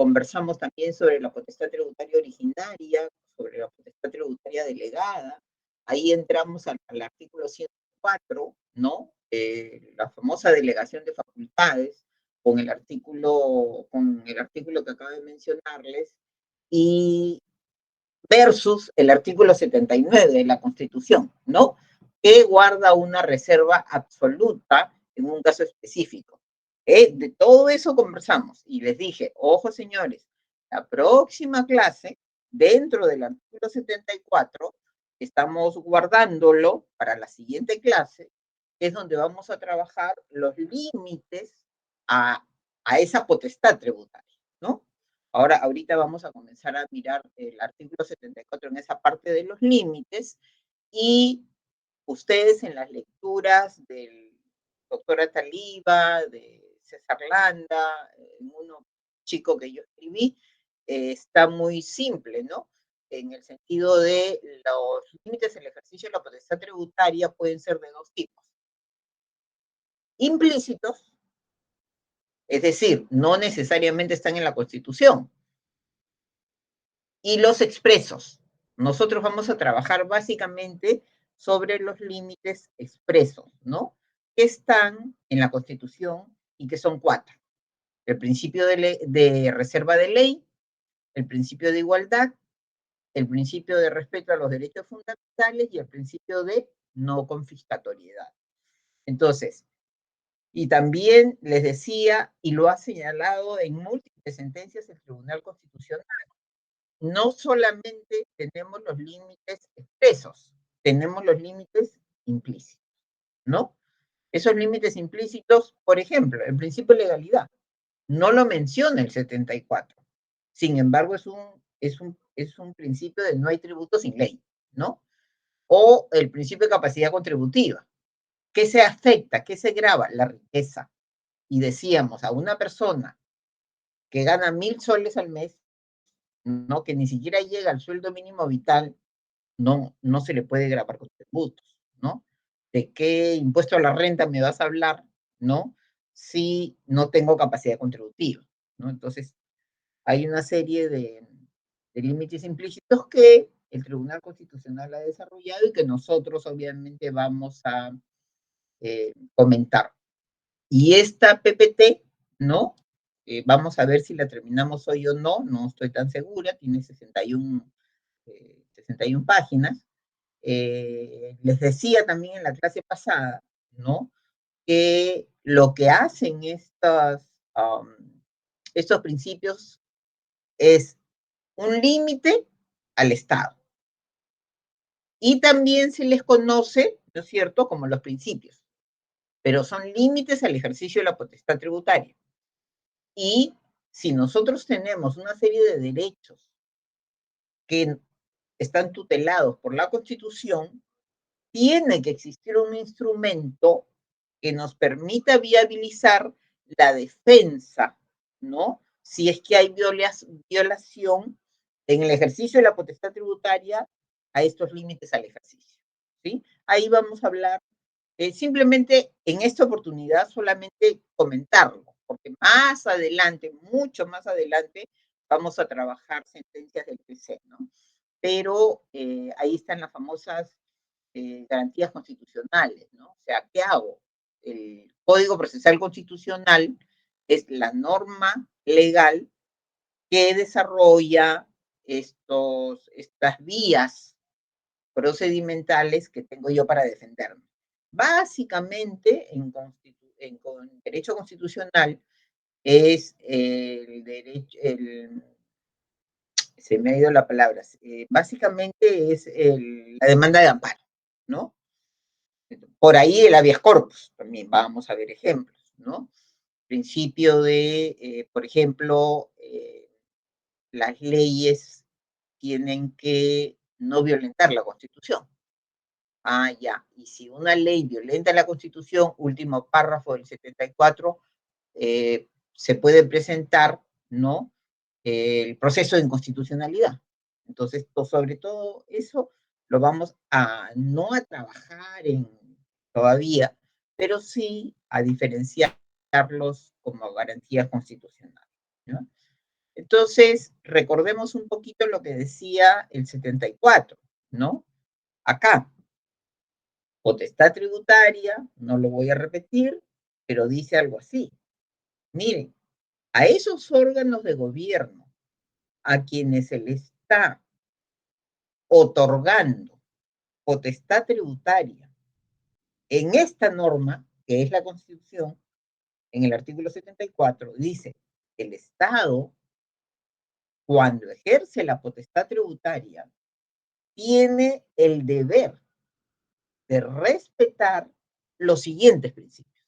conversamos también sobre la potestad tributaria originaria, sobre la potestad tributaria delegada. Ahí entramos al artículo 104, ¿no? La famosa delegación de facultades, con el artículo que acabo de mencionarles, y versus el artículo 79 de la Constitución, ¿no? Que guarda una reserva absoluta en un caso específico. De todo eso conversamos y les dije, ojo señores, la próxima clase, dentro del artículo 74, estamos guardándolo para la siguiente clase, es donde vamos a trabajar los límites a esa potestad tributaria, ¿no? Ahora, ahorita vamos a comenzar a mirar el artículo 74 en esa parte de los límites y ustedes en las lecturas del doctor Ataliba, de César Landa, en uno chico que yo escribí, está muy simple, ¿no? En el sentido de los límites del ejercicio de la potestad tributaria pueden ser de dos tipos. Implícitos, es decir, no necesariamente están en la Constitución, y los expresos. Nosotros vamos a trabajar básicamente sobre los límites expresos, ¿no? Que están en la Constitución y que son cuatro. El principio de reserva de ley, el principio de igualdad, el principio de respeto a los derechos fundamentales y el principio de no confiscatoriedad. Entonces, y también les decía, y lo ha señalado en múltiples sentencias el Tribunal Constitucional, no solamente tenemos los límites expresos, tenemos los límites implícitos, ¿no? Esos límites implícitos, por ejemplo, el principio de legalidad, no lo menciona el 74. Sin embargo, es un principio de no hay tributo sin ley, ¿no? O el principio de capacidad contributiva. ¿Qué se afecta? ¿Qué se grava? La riqueza. Y decíamos, a una persona que gana 1,000 soles al mes, ¿no? Que ni siquiera llega al sueldo mínimo vital, no se le puede gravar con tributos, ¿no? ¿De qué impuesto a la renta me vas a hablar, ¿no? Si no tengo capacidad contributiva, ¿no? Entonces, hay una serie de límites implícitos que el Tribunal Constitucional ha desarrollado y que nosotros obviamente vamos a comentar. Y esta PPT, ¿no? Vamos a ver si la terminamos hoy o no, no estoy tan segura, tiene 61 páginas. Les decía también en la clase pasada, ¿no? Que lo que hacen estos principios es un límite al Estado. Y también se les conoce, ¿no es cierto?, como los principios, pero son límites al ejercicio de la potestad tributaria. Y si nosotros tenemos una serie de derechos que están tutelados por la Constitución, tiene que existir un instrumento que nos permita viabilizar la defensa, ¿no? Si es que hay violación en el ejercicio de la potestad tributaria a estos límites al ejercicio, ¿sí? Ahí vamos a hablar, simplemente en esta oportunidad solamente comentarlo, porque más adelante, mucho más adelante, vamos a trabajar sentencias del TC, ¿no? Pero ahí están las famosas garantías constitucionales, ¿no? O sea, ¿qué hago? El Código Procesal Constitucional es la norma legal que desarrolla estas vías procedimentales que tengo yo para defenderme. Básicamente, en derecho constitucional es el derecho, se me ha ido la palabra, básicamente es la demanda de amparo, ¿no? Por ahí el habeas corpus, también vamos a ver ejemplos, ¿no? Principio de, por ejemplo, las leyes tienen que no violentar la Constitución. Ah, ya. Y si una ley violenta la Constitución, último párrafo del 74, se puede presentar, ¿no? El proceso de inconstitucionalidad. Entonces, sobre todo eso lo vamos a no a trabajar todavía, pero sí a diferenciarlos como garantías constitucionales, ¿no? Entonces, recordemos un poquito lo que decía el 74, ¿no? Acá, potestad tributaria, no lo voy a repetir, pero dice algo así. Miren, a esos órganos de gobierno a quienes se les está otorgando potestad tributaria en esta norma, que es la Constitución, en el artículo 74, dice, el Estado, cuando ejerce la potestad tributaria, tiene el deber de respetar los siguientes principios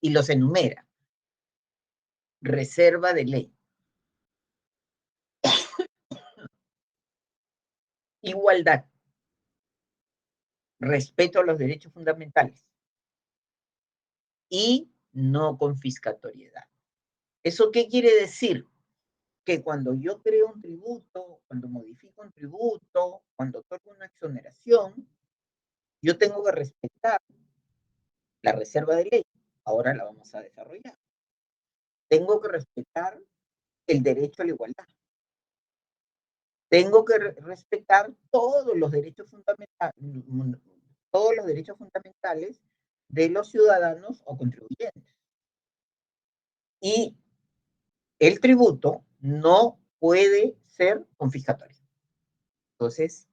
y los enumera. Reserva de ley, igualdad, respeto a los derechos fundamentales y no confiscatoriedad. ¿Eso qué quiere decir? Que cuando yo creo un tributo, cuando modifico un tributo, cuando otorgo una exoneración, yo tengo que respetar la reserva de ley. Ahora la vamos a desarrollar. Tengo que respetar el derecho a la igualdad. Tengo que respetar todos los derechos fundamentales de los ciudadanos o contribuyentes. Y el tributo no puede ser confiscatorio. Entonces,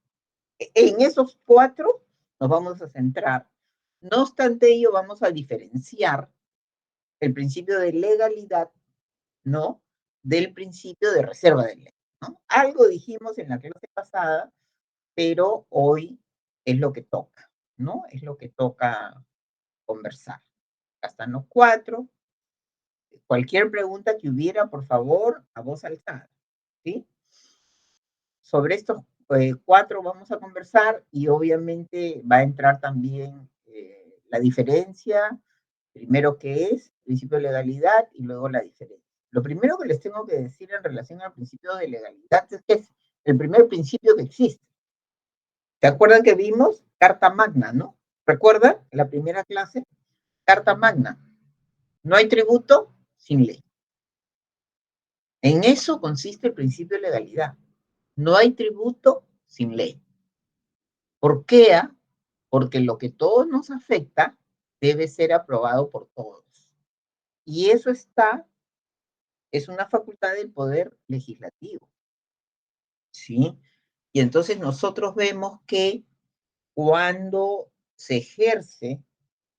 en esos cuatro nos vamos a centrar. No obstante ello, vamos a diferenciar el principio de legalidad, ¿no? Del principio de reserva de ley, ¿no? Algo dijimos en la clase pasada, pero hoy es lo que toca, ¿no? Es lo que toca conversar. Acá están los cuatro. Cualquier pregunta que hubiera, por favor, a voz alzada, ¿sí? Sobre estos cuatro vamos a conversar y obviamente va a entrar también la diferencia, primero qué es, principio de legalidad y luego la diferencia. Lo primero que les tengo que decir en relación al principio de legalidad es que es el primer principio que existe. ¿Se acuerdan que vimos? Carta Magna, ¿no? ¿Recuerdan? La primera clase, Carta Magna. No hay tributo sin ley. En eso consiste el principio de legalidad. No hay tributo sin ley. ¿Por qué? Porque lo que todos nos afecta debe ser aprobado por todos. Y eso es una facultad del poder legislativo, ¿sí? Y entonces nosotros vemos que cuando se ejerce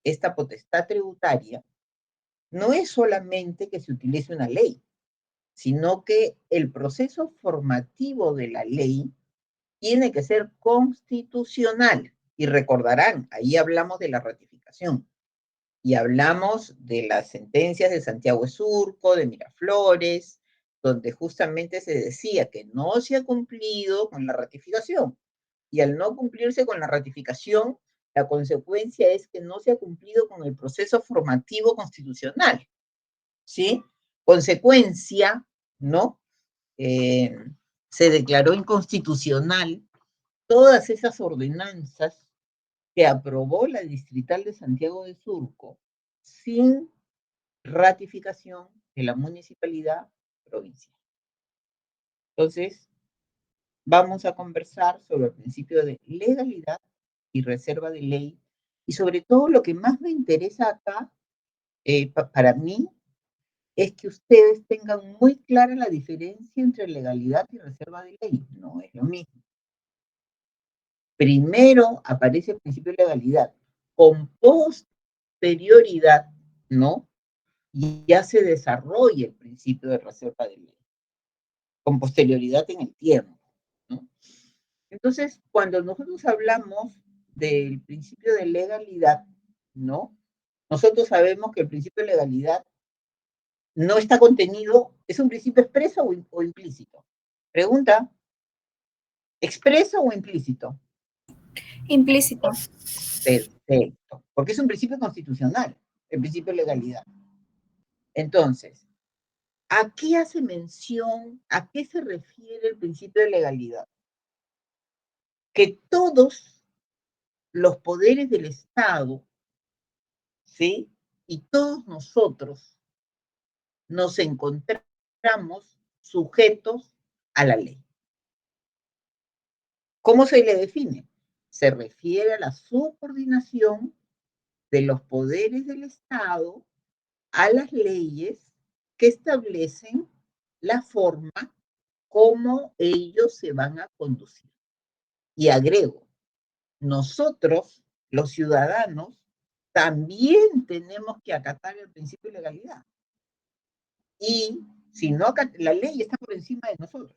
esta potestad tributaria, no es solamente que se utilice una ley, sino que el proceso formativo de la ley tiene que ser constitucional. Y recordarán, ahí hablamos de la ratificación y hablamos de las sentencias de Santiago Surco, de Miraflores, donde justamente se decía que no se ha cumplido con la ratificación. Y al no cumplirse con la ratificación, la consecuencia es que no se ha cumplido con el proceso formativo constitucional, ¿sí? Consecuencia, ¿no? Eh, Se declaró inconstitucional todas esas ordenanzas que aprobó la Distrital de Santiago de Surco sin ratificación de la municipalidad provincial. Entonces, vamos a conversar sobre el principio de legalidad y reserva de ley, y sobre todo lo que más me interesa acá, para mí, es que ustedes tengan muy clara la diferencia entre legalidad y reserva de ley. No es lo mismo. Primero aparece el principio de legalidad, con posterioridad, ¿no? Y ya se desarrolla el principio de reserva de ley, con posterioridad en el tiempo, ¿no? Entonces, cuando nosotros hablamos del principio de legalidad, ¿no? Nosotros sabemos que el principio de legalidad no está contenido, ¿es un principio expreso o implícito? Pregunta, ¿expreso o implícito? Implícito. Perfecto, porque es un principio constitucional, el principio de legalidad. Entonces, ¿a qué hace mención, a qué se refiere el principio de legalidad? Que todos los poderes del Estado, ¿sí? Y todos nosotros nos encontramos sujetos a la ley. ¿Cómo se le define? Se refiere a la subordinación de los poderes del Estado a las leyes que establecen la forma como ellos se van a conducir. Y agrego, nosotros, los ciudadanos, también tenemos que acatar el principio de legalidad. Y si no, la ley está por encima de nosotros.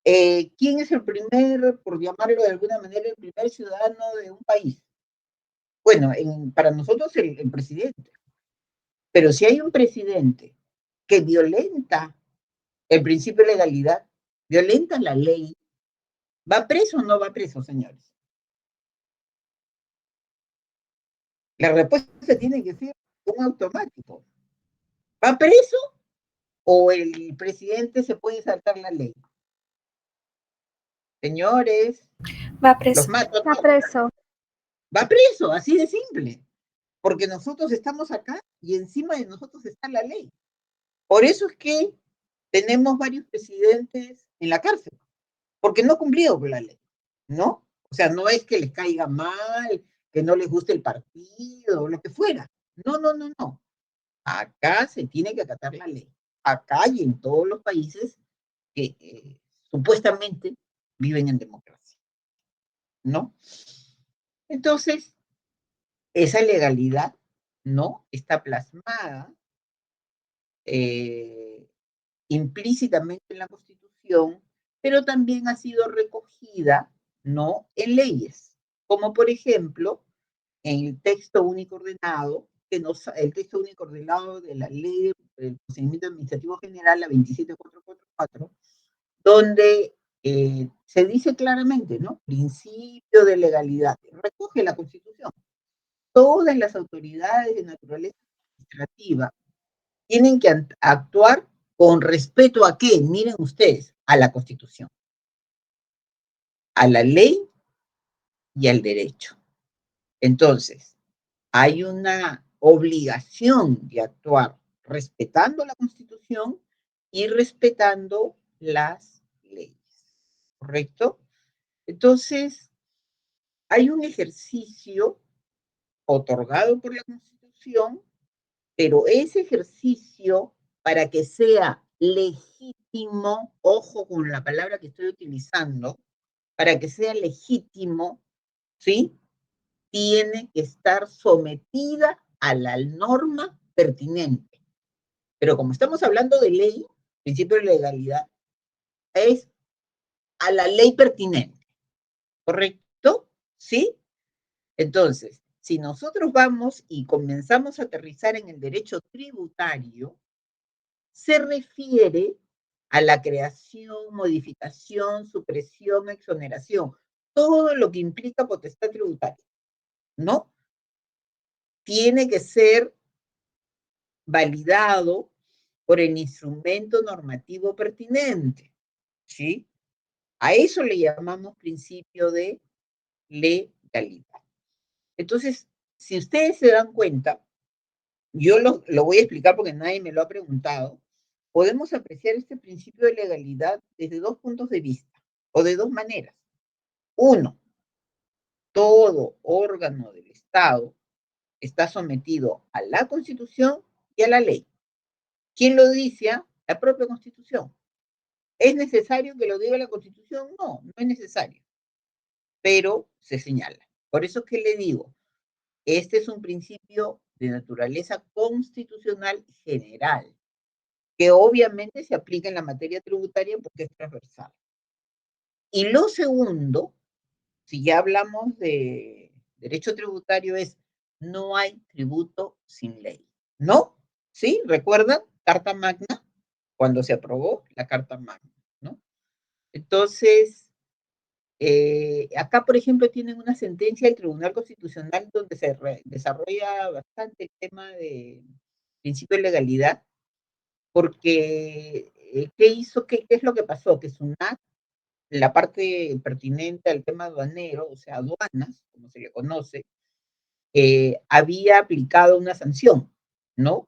¿Quién es el primer, por llamarlo de alguna manera, el primer ciudadano de un país? Bueno, para nosotros el presidente. Pero si hay un presidente que violenta el principio de legalidad, violenta la ley, ¿va preso o no va preso, señores? La respuesta tiene que ser un automático. ¿Va preso o el presidente se puede saltar la ley? Señores, Va los preso. mato. Está preso. Va preso, así de simple. Porque nosotros estamos acá y encima de nosotros está la ley. Por eso es que tenemos varios presidentes en la cárcel, porque no cumplido con la ley, ¿no? O sea, no es que les caiga mal, que no les guste el partido, lo que fuera. No, no, no, no. Acá se tiene que acatar la ley. Acá y en todos los países que supuestamente viven en democracia, ¿no? Entonces, esa legalidad, ¿no? Está plasmada implícitamente en la Constitución, pero también ha sido recogida, ¿no? En leyes, como por ejemplo en el texto único ordenado, el texto único ordenado de la Ley del Procedimiento Administrativo General, la 27444, donde se dice claramente, ¿no? Principio de legalidad, recoge la Constitución. Todas las autoridades de naturaleza administrativa tienen que actuar con respeto a qué, miren ustedes, a la Constitución, a la ley y al derecho. Entonces, hay una obligación de actuar respetando la Constitución y respetando las leyes, ¿correcto? Entonces, hay un ejercicio otorgado por la Constitución, pero ese ejercicio, para que sea legítimo, ojo con la palabra que estoy utilizando, para que sea legítimo, ¿sí? Tiene que estar sometida a la norma pertinente. Pero como estamos hablando de ley, principio de legalidad, es a la ley pertinente, ¿correcto? ¿Sí? Entonces, si nosotros vamos y comenzamos a aterrizar en el derecho tributario, se refiere a la creación, modificación, supresión, exoneración, todo lo que implica potestad tributaria, ¿no? Tiene que ser validado por el instrumento normativo pertinente, ¿sí? A eso le llamamos principio de legalidad. Entonces, si ustedes se dan cuenta, yo lo voy a explicar porque nadie me lo ha preguntado, podemos apreciar este principio de legalidad desde dos puntos de vista, o de dos maneras. Uno, todo órgano del Estado está sometido a la Constitución y a la ley. ¿Quién lo dice? La propia Constitución. ¿Es necesario que lo diga la Constitución? No, no es necesario, pero se señala. Por eso es que le digo, este es un principio de naturaleza constitucional general, que obviamente se aplica en la materia tributaria porque es transversal. Y lo segundo, si ya hablamos de derecho tributario, es no hay tributo sin ley, ¿no? ¿Sí? ¿Recuerdan? Carta Magna, cuando se aprobó la Carta Magna, ¿no? Entonces, acá, por ejemplo, tienen una sentencia del Tribunal Constitucional donde se desarrolla bastante el tema de principio de legalidad, porque ¿qué hizo? ¿Qué es lo que pasó? Que SUNAT, la parte pertinente al tema aduanero, o sea, aduanas, como se le conoce, había aplicado una sanción, ¿no?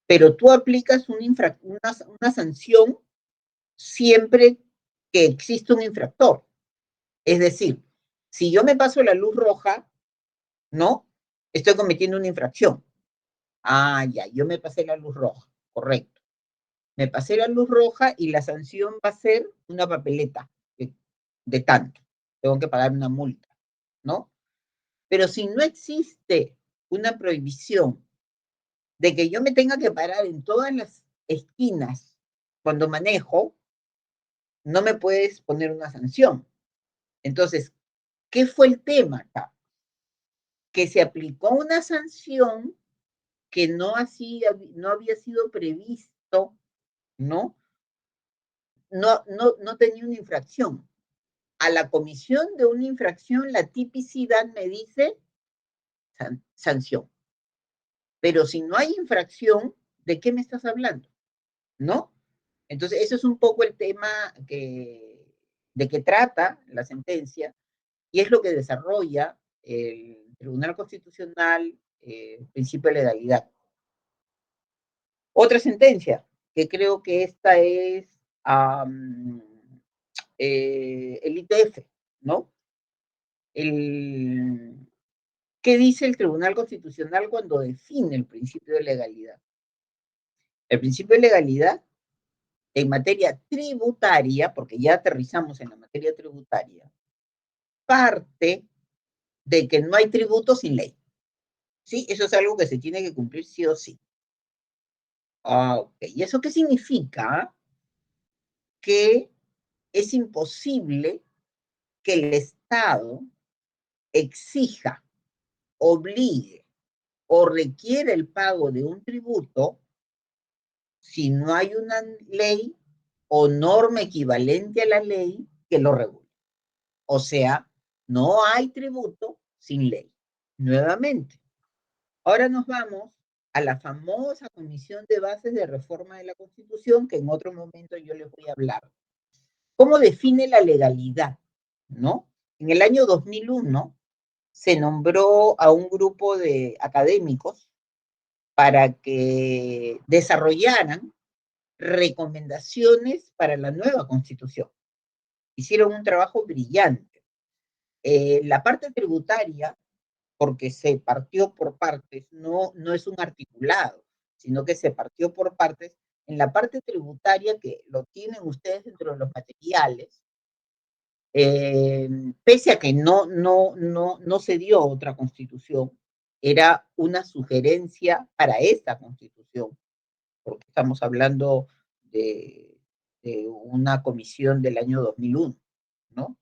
pero tú aplicas una sanción siempre que existe un infractor. Es decir, si yo me paso la luz roja, ¿no? Estoy cometiendo una infracción. Ah, ya, yo me pasé la luz roja, correcto. Me pasé la luz roja y la sanción va a ser una papeleta de tanto. Tengo que pagar una multa, ¿no? Pero si no existe una prohibición de que yo me tenga que parar en todas las esquinas cuando manejo, no me puedes poner una sanción. Entonces, ¿qué fue el tema acá? Que se aplicó una sanción que no había sido previsto, ¿no? No tenía una infracción. A la comisión de una infracción, la tipicidad me dice sanción. Pero si no hay infracción, ¿de qué me estás hablando? ¿No? Entonces, eso es un poco el tema de que trata la sentencia y es lo que desarrolla el Tribunal Constitucional, principio de legalidad. Otra sentencia, que creo que esta es el ITF, ¿no? El, ¿Qué dice el Tribunal Constitucional cuando define el principio de legalidad? El principio de legalidad en materia tributaria, porque ya aterrizamos en la materia tributaria, parte de que no hay tributo sin ley. ¿Sí? Eso es algo que se tiene que cumplir sí o sí. ¿Y eso qué significa? Que es imposible que el Estado exija, obligue o requiere el pago de un tributo si no hay una ley o norma equivalente a la ley que lo regule. O sea, no hay tributo sin ley. Nuevamente, ahora nos vamos a la famosa Comisión de Bases de Reforma de la Constitución, que en otro momento yo les voy a hablar. ¿Cómo define la legalidad? ¿No? En el año 2001 se nombró a un grupo de académicos para que desarrollaran recomendaciones para la nueva Constitución. Hicieron un trabajo brillante. La parte tributaria, porque se partió por partes, no es un articulado, sino que se partió por partes. En la parte tributaria, que lo tienen ustedes dentro de los materiales, pese a que no se dio otra constitución, era una sugerencia para esta constitución, porque estamos hablando de una comisión del año 2001, ¿no?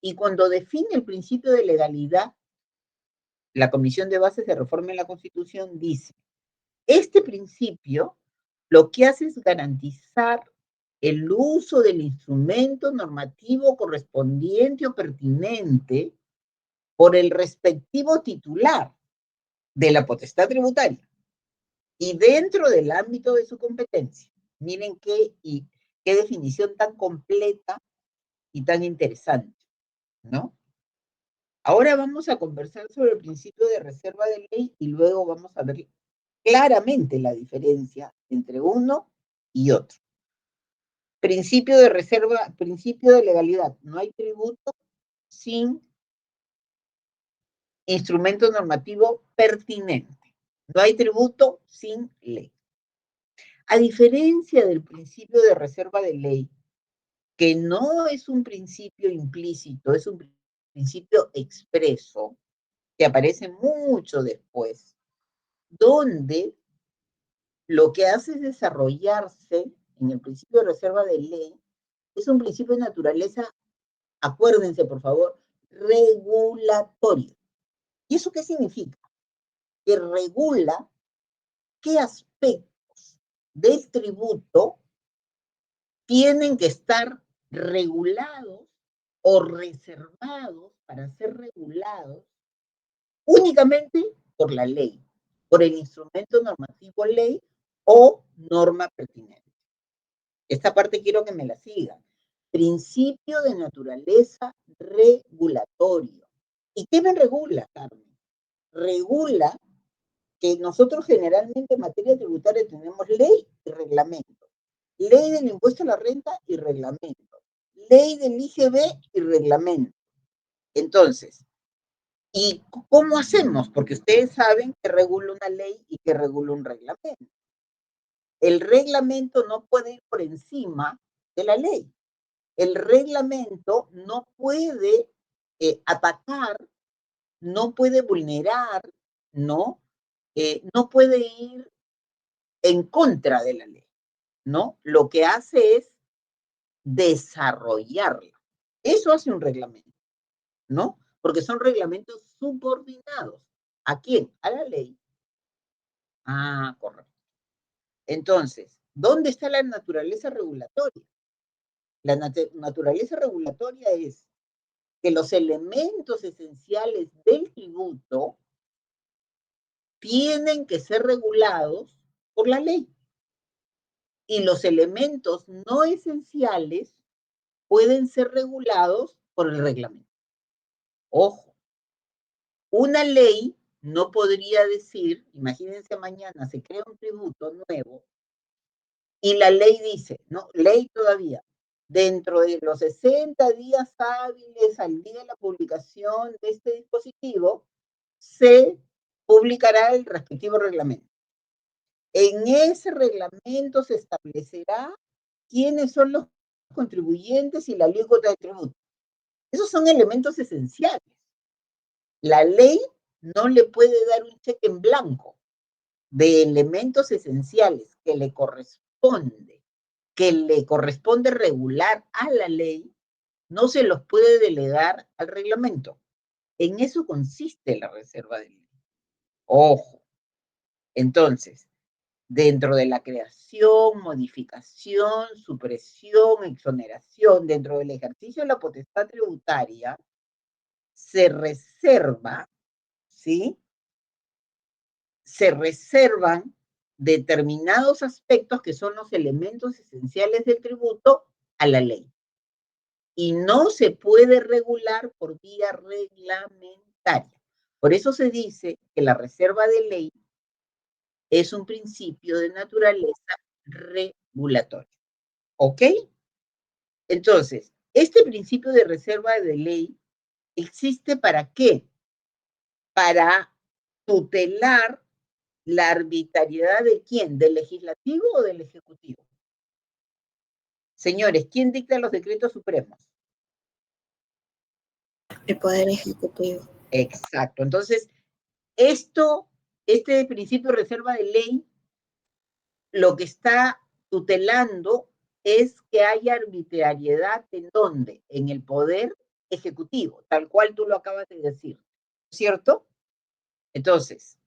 Y cuando define el principio de legalidad, la Comisión de Bases de Reforma en la Constitución dice, este principio lo que hace es garantizar el uso del instrumento normativo correspondiente o pertinente por el respectivo titular de la potestad tributaria y dentro del ámbito de su competencia. Miren qué definición tan completa y tan interesante, ¿no? Ahora vamos a conversar sobre el principio de reserva de ley y luego vamos a ver claramente la diferencia entre uno y otro. Principio de reserva, principio de legalidad. No hay tributo sin instrumento normativo pertinente. No hay tributo sin ley. A diferencia del principio de reserva de ley, que no es un principio implícito, es un principio expreso, que aparece mucho después, donde lo que hace es desarrollarse en el principio de reserva de ley, es un principio de naturaleza, acuérdense por favor, regulatorio. ¿Y eso qué significa? Que regula qué aspectos del tributo tienen que estar regulados o reservados para ser regulados únicamente por la ley, por el instrumento normativo ley o norma pertinente. Esta parte quiero que me la sigan. Principio de naturaleza regulatorio. ¿Y qué me regula, Carmen? Regula que nosotros generalmente en materia tributaria tenemos ley y reglamento. Ley del impuesto a la renta y reglamento. Ley del IGB y reglamento. Entonces, ¿y cómo hacemos? Porque ustedes saben que regula una ley y que regula un reglamento. El reglamento no puede ir por encima de la ley. El reglamento no puede atacar, no puede vulnerar, ¿no? No puede ir en contra de la ley, ¿no? Lo que hace es desarrollarla. Eso hace un reglamento, ¿no? Porque son reglamentos subordinados. ¿A quién? A la ley. Ah, correcto. Entonces, ¿dónde está la naturaleza regulatoria? La naturaleza regulatoria es que los elementos esenciales del tributo tienen que ser regulados por la ley. Y los elementos no esenciales pueden ser regulados por el reglamento. Ojo, una ley no podría decir, imagínense mañana se crea un tributo nuevo y la ley dice, no, ley todavía, dentro de los 60 días hábiles al día de la publicación de este dispositivo, se publicará el respectivo reglamento. En ese reglamento se establecerá quiénes son los contribuyentes y la alícuota de tributo. Esos son elementos esenciales. La ley no le puede dar un cheque en blanco de elementos esenciales que le corresponde regular a la ley, no se los puede delegar al reglamento. En eso consiste la reserva de ley. Ojo. Entonces, dentro de la creación, modificación, supresión, exoneración, dentro del ejercicio de la potestad tributaria, se reserva, ¿sí? Se reservan determinados aspectos que son los elementos esenciales del tributo a la ley. Y no se puede regular por vía reglamentaria. Por eso se dice que la reserva de ley es un principio de naturaleza regulatoria. ¿Ok? Entonces, este principio de reserva de ley existe ¿para qué? Para tutelar la arbitrariedad de quién, del legislativo o del ejecutivo. Señores, ¿quién dicta los decretos supremos? El Poder Ejecutivo. Exacto. Entonces, este principio de reserva de ley, lo que está tutelando es que haya arbitrariedad en dónde, en el poder ejecutivo, tal cual tú lo acabas de decir, ¿cierto? Entonces,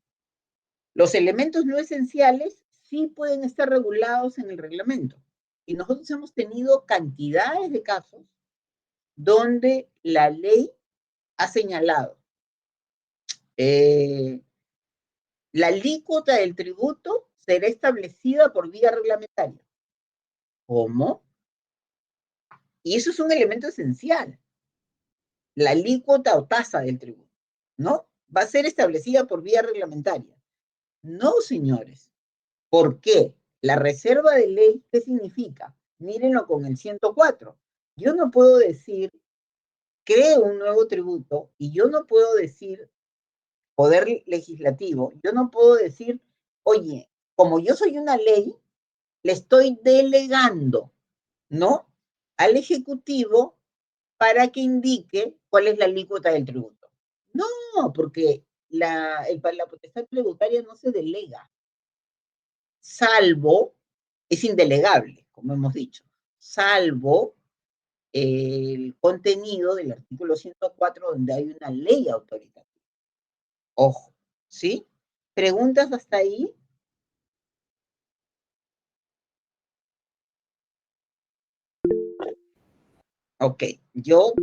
los elementos no esenciales sí pueden estar regulados en el reglamento. Y nosotros hemos tenido cantidades de casos donde la ley ha señalado la alícuota del tributo será establecida por vía reglamentaria. ¿Cómo? Y eso es un elemento esencial. La alícuota o tasa del tributo, ¿no? Va a ser establecida por vía reglamentaria. No, señores. ¿Por qué? La reserva de ley, ¿qué significa? Mírenlo con el 104. Yo no puedo decir, creo un nuevo tributo y yo no puedo decir, poder legislativo, yo no puedo decir, oye, como yo soy una ley, le estoy delegando, ¿no? Al Ejecutivo para que indique cuál es la alícuota del tributo. No, porque la potestad tributaria no se delega, salvo, es indelegable, como hemos dicho, salvo el contenido del artículo 104 donde hay una ley autoritativa. Ojo, ¿sí? ¿Preguntas hasta ahí? Ok, yo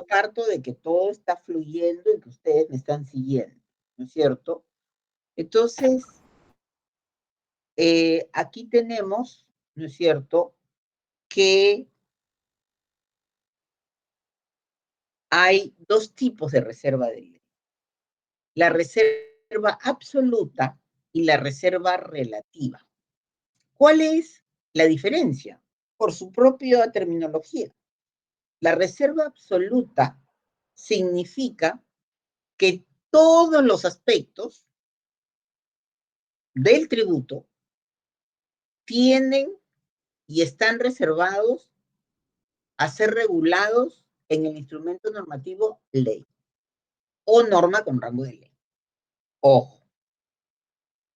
parto de que todo está fluyendo y que ustedes me están siguiendo, ¿no es cierto? Entonces, aquí tenemos, ¿no es cierto?, que hay dos tipos de reserva de ley. La reserva absoluta, y la reserva relativa. ¿Cuál es la diferencia? Por su propia terminología. La reserva absoluta significa que todos los aspectos del tributo tienen y están reservados a ser regulados en el instrumento normativo ley o norma con rango de ley. Ojo.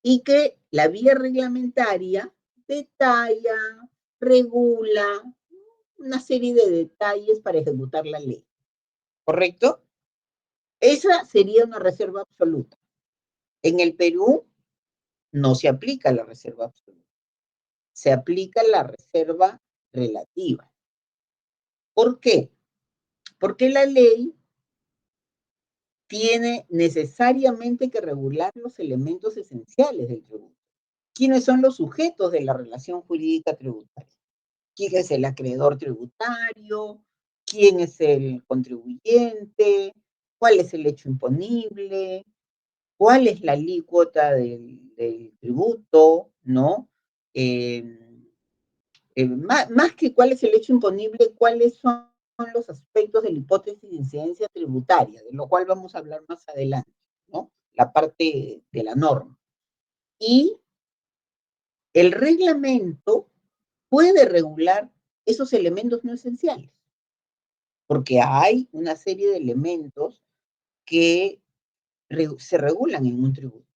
Y que la vía reglamentaria detalla, regula una serie de detalles para ejecutar la ley. ¿Correcto? Esa sería una reserva absoluta. En el Perú no se aplica la reserva absoluta. Se aplica la reserva relativa. ¿Por qué? Porque la ley tiene necesariamente que regular los elementos esenciales del tributo. ¿Quiénes son los sujetos de la relación jurídica tributaria? ¿Quién es el acreedor tributario? ¿Quién es el contribuyente? ¿Cuál es el hecho imponible? ¿Cuál es la alícuota del tributo? ¿No? Más que cuál es el hecho imponible, cuáles son los aspectos de la hipótesis de incidencia tributaria, de lo cual vamos a hablar más adelante, ¿no? La parte de la norma. Y el reglamento puede regular esos elementos no esenciales, porque hay una serie de elementos que se regulan en un tributo,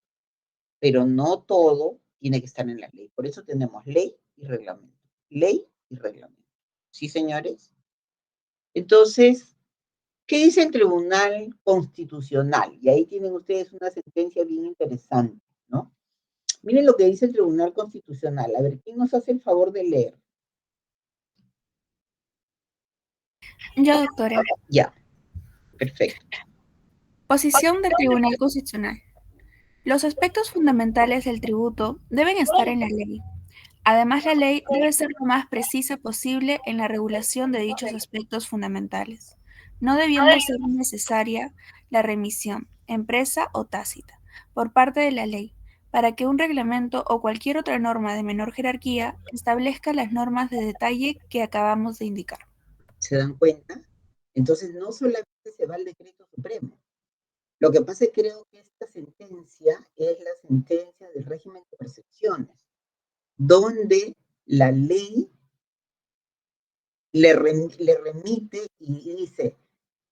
pero no todo tiene que estar en la ley. Por eso tenemos ley y reglamento. Ley y reglamento. ¿Sí, señores? Entonces, ¿qué dice el Tribunal Constitucional? Y ahí tienen ustedes una sentencia bien interesante, ¿no? Miren lo que dice el Tribunal Constitucional. A ver, ¿quién nos hace el favor de leer? Yo, doctora. Ya, perfecto. Posición del Tribunal Constitucional. Los aspectos fundamentales del tributo deben estar en la ley. Además, la ley debe ser lo más precisa posible en la regulación de dichos aspectos fundamentales, no debiendo ser necesaria la remisión, empresa o tácita, por parte de la ley, para que un reglamento o cualquier otra norma de menor jerarquía establezca las normas de detalle que acabamos de indicar. ¿Se dan cuenta? Entonces, no solamente se va al decreto supremo. Lo que pasa es que creo que esta sentencia es la sentencia del régimen de percepciones, donde la ley le remite y dice,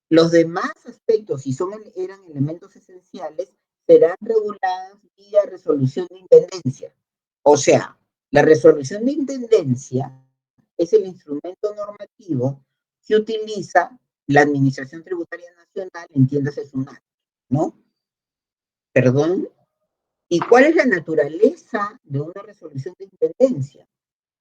los demás aspectos, si eran elementos esenciales, serán regulados vía resolución de intendencia. O sea, la resolución de intendencia es el instrumento normativo que utiliza la Administración Tributaria Nacional, entiéndase SUNAT, ¿no? Perdón. ¿Y cuál es la naturaleza de una resolución de intendencia?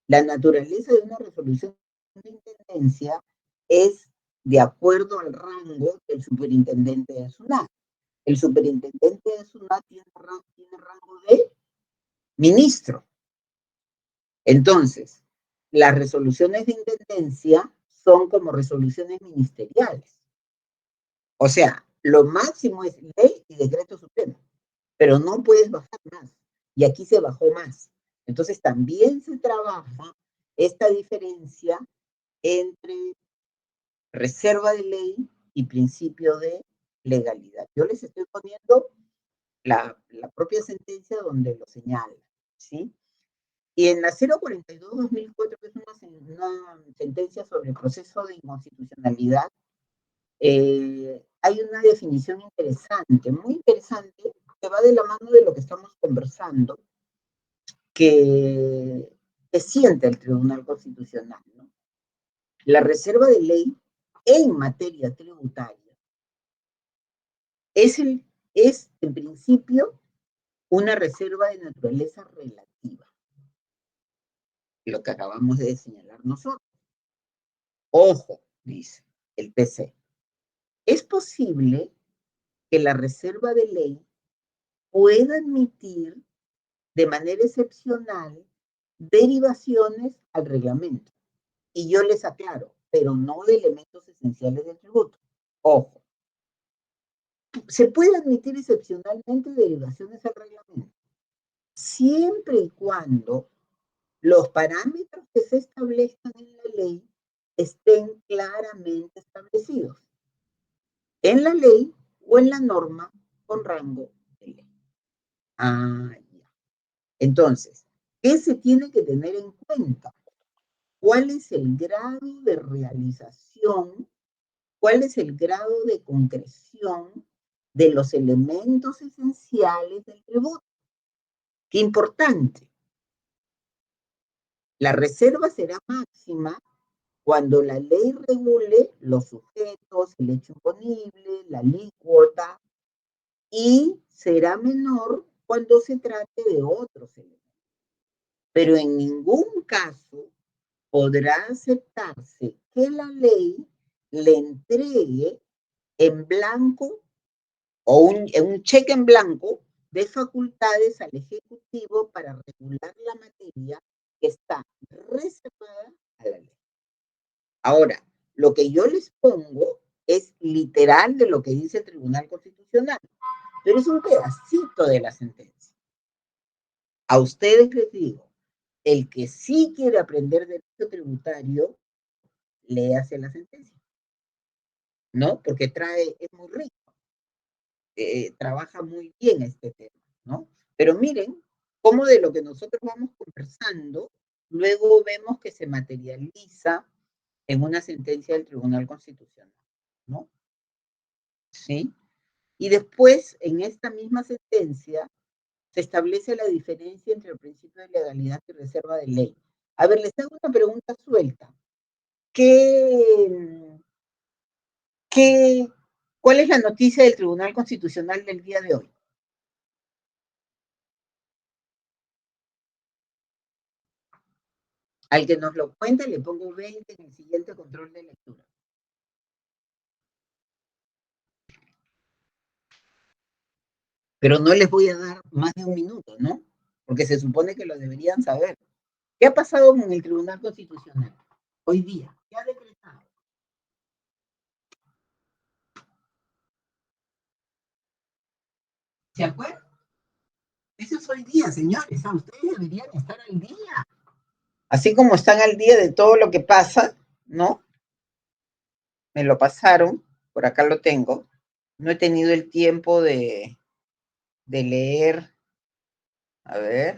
La naturaleza de una resolución de intendencia es de acuerdo al rango del superintendente de SUNAT. El superintendente de SUNAT tiene rango de ministro. Entonces, las resoluciones de intendencia son como resoluciones ministeriales. O sea, lo máximo es ley y decreto supremo, pero no puedes bajar más. Y aquí se bajó más. Entonces, también se trabaja esta diferencia entre reserva de ley y principio de legalidad. Yo les estoy poniendo la propia sentencia donde lo señala, ¿sí? Y en la 042-2004, que es una sentencia sobre el proceso de inconstitucionalidad, hay una definición interesante, muy interesante, que va de la mano de lo que estamos conversando, que siente el Tribunal Constitucional, ¿no? La reserva de ley en materia tributaria es en principio una reserva de naturaleza relativa, lo que acabamos de señalar nosotros. Ojo, dice el PC, es posible que la reserva de ley pueda admitir de manera excepcional derivaciones al reglamento. Y yo les aclaro, pero no de elementos esenciales del tributo. Ojo, se puede admitir excepcionalmente derivaciones al reglamento, siempre y cuando los parámetros que se establezcan en la ley estén claramente establecidos en la ley o en la norma con rango de ley. Ah, ya. Entonces, ¿qué se tiene que tener en cuenta? ¿Cuál es el grado de realización? ¿Cuál es el grado de concreción de los elementos esenciales del tributo? Qué importante. La reserva será máxima cuando la ley regule los sujetos, el hecho imponible, la alícuota, y será menor cuando se trate de otros elementos. Pero en ningún caso podrá aceptarse que la ley le entregue en blanco o un cheque en blanco de facultades al Ejecutivo para regular la materia que está reservada a la ley. Ahora, lo que yo les pongo es literal de lo que dice el Tribunal Constitucional, pero es un pedacito de la sentencia. A ustedes les digo, el que sí quiere aprender derecho tributario, léase la sentencia, ¿no? Porque es muy rico, trabaja muy bien este tema, ¿no? Pero miren cómo de lo que nosotros vamos conversando, luego vemos que se materializa en una sentencia del Tribunal Constitucional, ¿no? ¿Sí? Y después, en esta misma sentencia, se establece la diferencia entre el principio de legalidad y reserva de ley. A ver, les hago una pregunta suelta. ¿Qué, ¿Cuál es la noticia del Tribunal Constitucional del día de hoy? Al que nos lo cuente le pongo 20 en el siguiente control de lectura. Pero no les voy a dar más de un minuto, ¿no? Porque se supone que lo deberían saber. ¿Qué ha pasado con el Tribunal Constitucional hoy día? ¿Qué ha decretado? ¿Se acuerdan? Eso es hoy día, señores. Ustedes deberían estar al día. Así como están al día de todo lo que pasa, ¿no? Me lo pasaron, por acá lo tengo. No he tenido el tiempo de leer. A ver,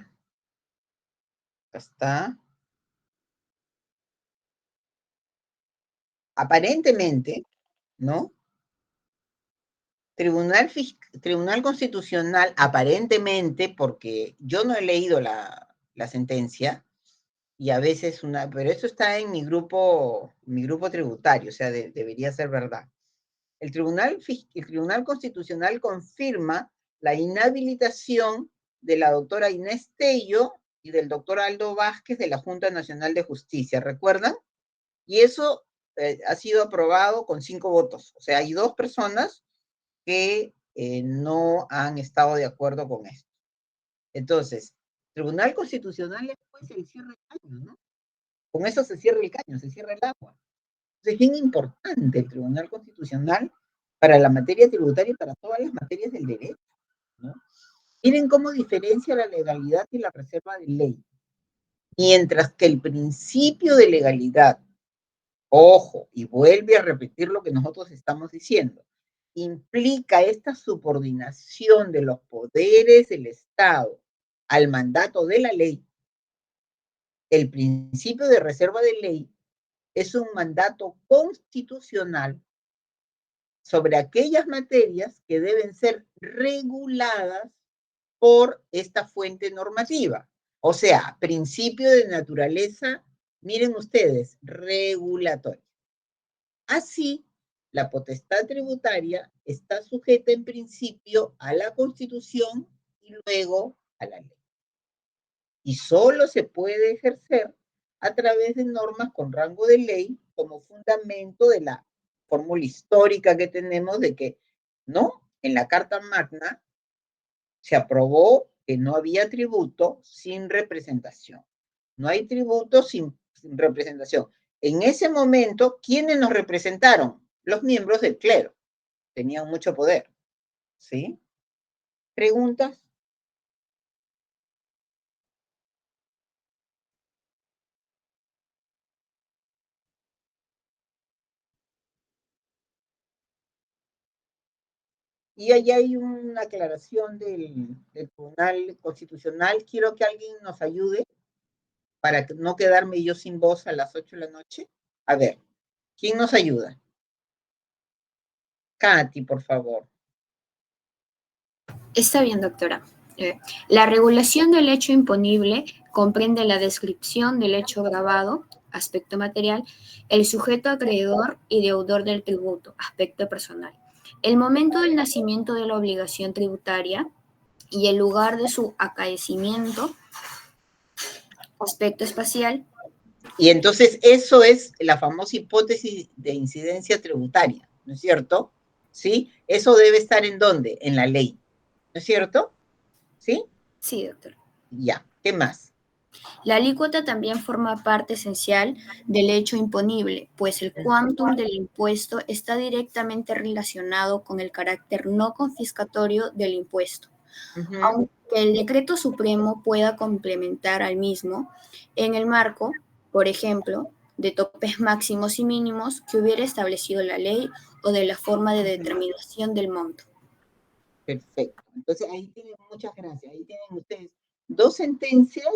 acá está. Aparentemente, ¿no? Tribunal Constitucional, aparentemente, porque yo no he leído la sentencia, y a veces pero eso está en mi grupo tributario, o sea, debería ser verdad. El Tribunal Constitucional confirma la inhabilitación de la doctora Inés Tello y del doctor Aldo Vázquez de la Junta Nacional de Justicia, ¿recuerdan? Y eso ha sido aprobado con 5 votos. O sea, hay 2 personas que no han estado de acuerdo con esto. Entonces, Tribunal Constitucional es pues el cierre del caño, ¿no? Con eso se cierra el caño, se cierra el agua. Entonces, es bien importante el Tribunal Constitucional para la materia tributaria y para todas las materias del derecho, ¿no? Miren cómo diferencia la legalidad y la reserva de ley. Mientras que el principio de legalidad, ojo, y vuelve a repetir lo que nosotros estamos diciendo, implica esta subordinación de los poderes del Estado al mandato de la ley. El principio de reserva de ley es un mandato constitucional sobre aquellas materias que deben ser reguladas por esta fuente normativa. O sea, principio de naturaleza, miren ustedes, regulatoria. Así, la potestad tributaria está sujeta en principio a la Constitución y luego a la ley. Y solo se puede ejercer a través de normas con rango de ley como fundamento de la fórmula histórica que tenemos de que, ¿no? En la Carta Magna se aprobó que no había tributo sin representación. No hay tributo sin representación. En ese momento, ¿quiénes nos representaron? Los miembros del clero. Tenían mucho poder. ¿Sí? ¿Preguntas? Y allá hay una aclaración del Tribunal Constitucional. Quiero que alguien nos ayude para no quedarme yo sin voz a las 8 de la noche. A ver, ¿quién nos ayuda? Katy, por favor. Está bien, doctora. La regulación del hecho imponible comprende la descripción del hecho grabado, aspecto material, el sujeto acreedor y deudor del tributo, aspecto personal, el momento del nacimiento de la obligación tributaria y el lugar de su acaecimiento, aspecto espacial. Y entonces eso es la famosa hipótesis de incidencia tributaria, ¿no es cierto? ¿Sí? Eso debe estar ¿en dónde? En la ley, ¿no es cierto? ¿Sí? Sí, doctor. Ya, ¿qué más? La alícuota también forma parte esencial del hecho imponible, pues el quantum del impuesto está directamente relacionado con el carácter no confiscatorio del impuesto. Aunque el decreto supremo pueda complementar al mismo en el marco, por ejemplo, de topes máximos y mínimos que hubiera establecido la ley o de la forma de determinación del monto. Perfecto. Entonces ahí tienen, muchas gracias. Ahí tienen ustedes dos sentencias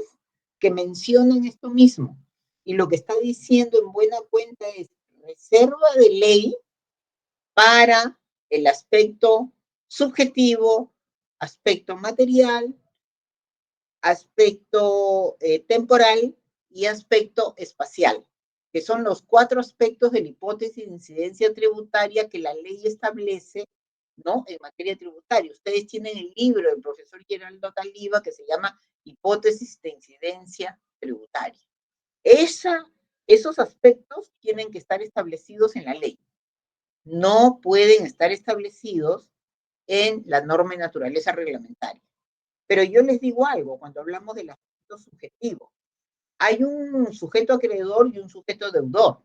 que mencionan esto mismo. Y lo que está diciendo en buena cuenta es reserva de ley para el aspecto subjetivo, aspecto material, aspecto temporal y aspecto espacial, que son los cuatro aspectos de la hipótesis de incidencia tributaria que la ley establece, ¿no? En materia tributaria. Ustedes tienen el libro del profesor Geraldo Taliba que se llama Hipótesis de incidencia tributaria. Esos aspectos tienen que estar establecidos en la ley. No pueden estar establecidos en la norma de naturaleza reglamentaria. Pero yo les digo algo, cuando hablamos del aspecto subjetivo, hay un sujeto acreedor y un sujeto deudor,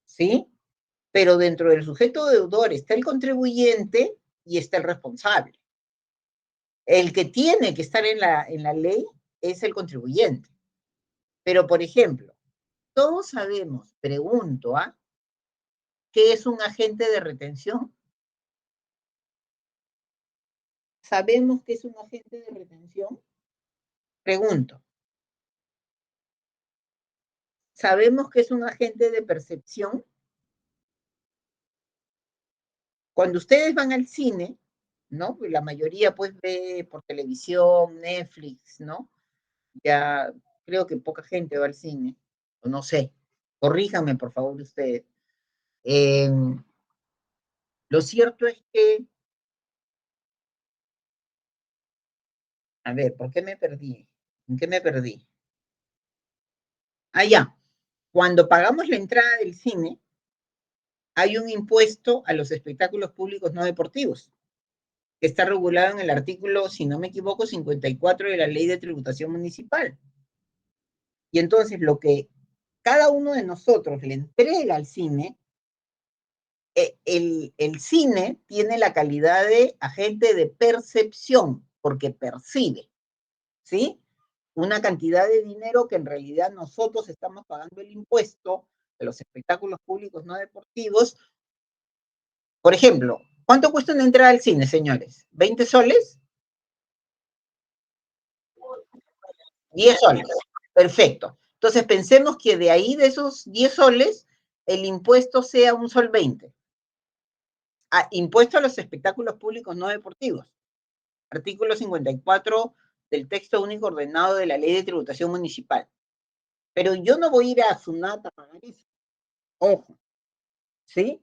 ¿sí? Pero dentro del sujeto deudor está el contribuyente y está el responsable. El que tiene que estar en la ley es el contribuyente. Pero, por ejemplo, todos sabemos, pregunto, ¿ah? ¿Qué es un agente de retención? ¿Sabemos qué es un agente de retención? Pregunto. ¿Sabemos qué es un agente de percepción? Cuando ustedes van al cine, ¿no? La mayoría pues ve por televisión, Netflix, ¿no? Ya creo que poca gente va al cine, o no sé, corríjanme por favor ustedes. Eh, lo cierto es que, a ver, ¿por qué me perdí? ¿En qué me perdí? Ah, ya, cuando pagamos la entrada del cine, hay un impuesto a los espectáculos públicos no deportivos, que está regulado en el artículo, si no me equivoco, 54 de la Ley de Tributación Municipal. Y entonces lo que cada uno de nosotros le entrega al cine, el cine tiene la calidad de agente de percepción, porque percibe, ¿sí? Una cantidad de dinero que en realidad nosotros estamos pagando el impuesto de los espectáculos públicos no deportivos. Por ejemplo, ¿cuánto cuesta una entrada al cine, señores? ¿20 soles? 10 soles. Perfecto. Entonces pensemos que de ahí, de esos 10 soles, el impuesto sea 1,20 sol. Impuesto a los espectáculos públicos no deportivos. Artículo 54 del texto único ordenado de la Ley de Tributación Municipal. Pero yo no voy a ir a SUNAT a pagar eso. Ojo, ¿sí?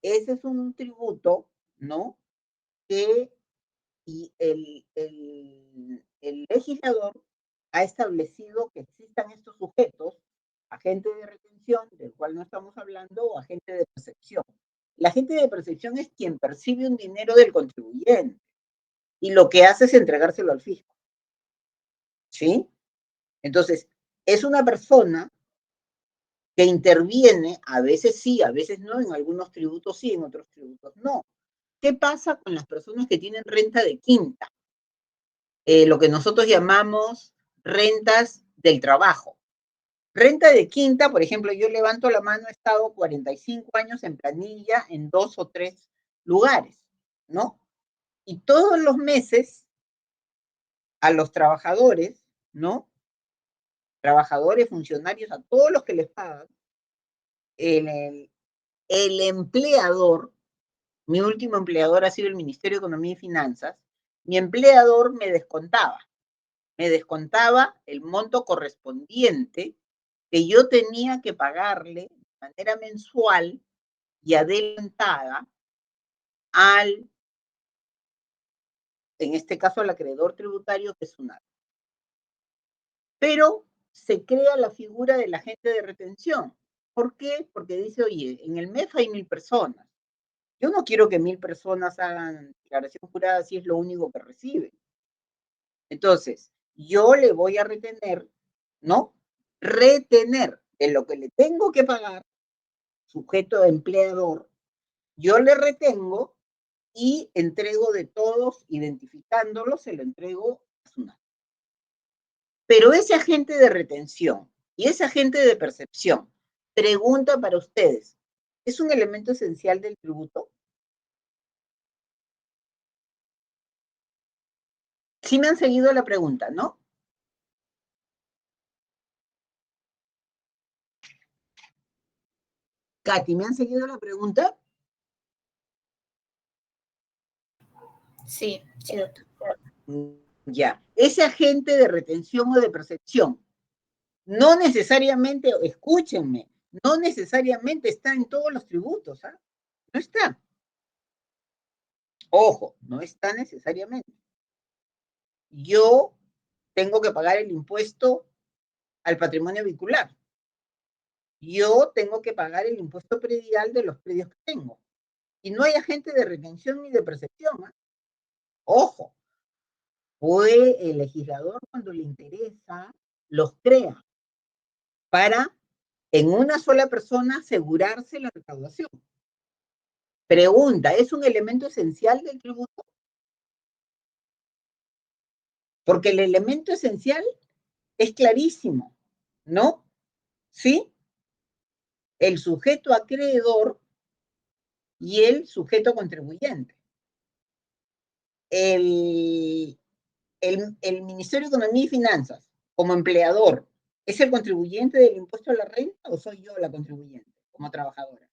Ese es un tributo, ¿no? Que y el legislador ha establecido que existan estos sujetos, agente de retención, del cual no estamos hablando, o agente de percepción. La agente de percepción es quien percibe un dinero del contribuyente y lo que hace es entregárselo al fisco. ¿Sí? Entonces, es una persona que interviene, a veces sí, a veces no, en algunos tributos sí, en otros tributos no. ¿Qué pasa con las personas que tienen renta de quinta? Lo que nosotros llamamos rentas del trabajo. Renta de quinta, por ejemplo, yo levanto la mano, he estado 45 años en planilla en 2 o 3 lugares, ¿no? Y todos los meses a los trabajadores, ¿no? Trabajadores, funcionarios, a todos los que les pagan, el empleador, mi último empleador ha sido el Ministerio de Economía y Finanzas, mi empleador me descontaba el monto correspondiente que yo tenía que pagarle de manera mensual y adelantada en este caso al acreedor tributario, que es SUNAT. Pero se crea la figura del agente de retención. ¿Por qué? Porque dice, oye, en el MEF hay 1000 personas. Yo no quiero que 1000 personas hagan declaración jurada si es lo único que reciben. Entonces, yo le voy a retener, ¿no? Retener de lo que le tengo que pagar, sujeto de empleador, yo le retengo y entrego de todos, identificándolos, se lo entrego a SUNAT. Pero ese agente de retención y ese agente de percepción, pregunta para ustedes, ¿es un elemento esencial del tributo? Sí me han seguido la pregunta, ¿no? Katy, ¿me han seguido la pregunta? Sí, sí, doctor. Ya. Ese agente de retención o de percepción, no necesariamente, escúchenme, no necesariamente está en todos los tributos, ¿ah? No está. Ojo, no está necesariamente. Yo tengo que pagar el impuesto al patrimonio vehicular. Yo tengo que pagar el impuesto predial de los predios que tengo. Y no hay agente de retención ni de percepción, ¿eh? Ojo, fue el legislador cuando le interesa, los crea para en una sola persona asegurarse la recaudación. Pregunta, ¿es un elemento esencial del tributo? Porque el elemento esencial es clarísimo, ¿no? ¿Sí? El sujeto acreedor y el sujeto contribuyente. El Ministerio de Economía y Finanzas, como empleador, ¿es el contribuyente del impuesto a la renta o soy yo la contribuyente como trabajadora?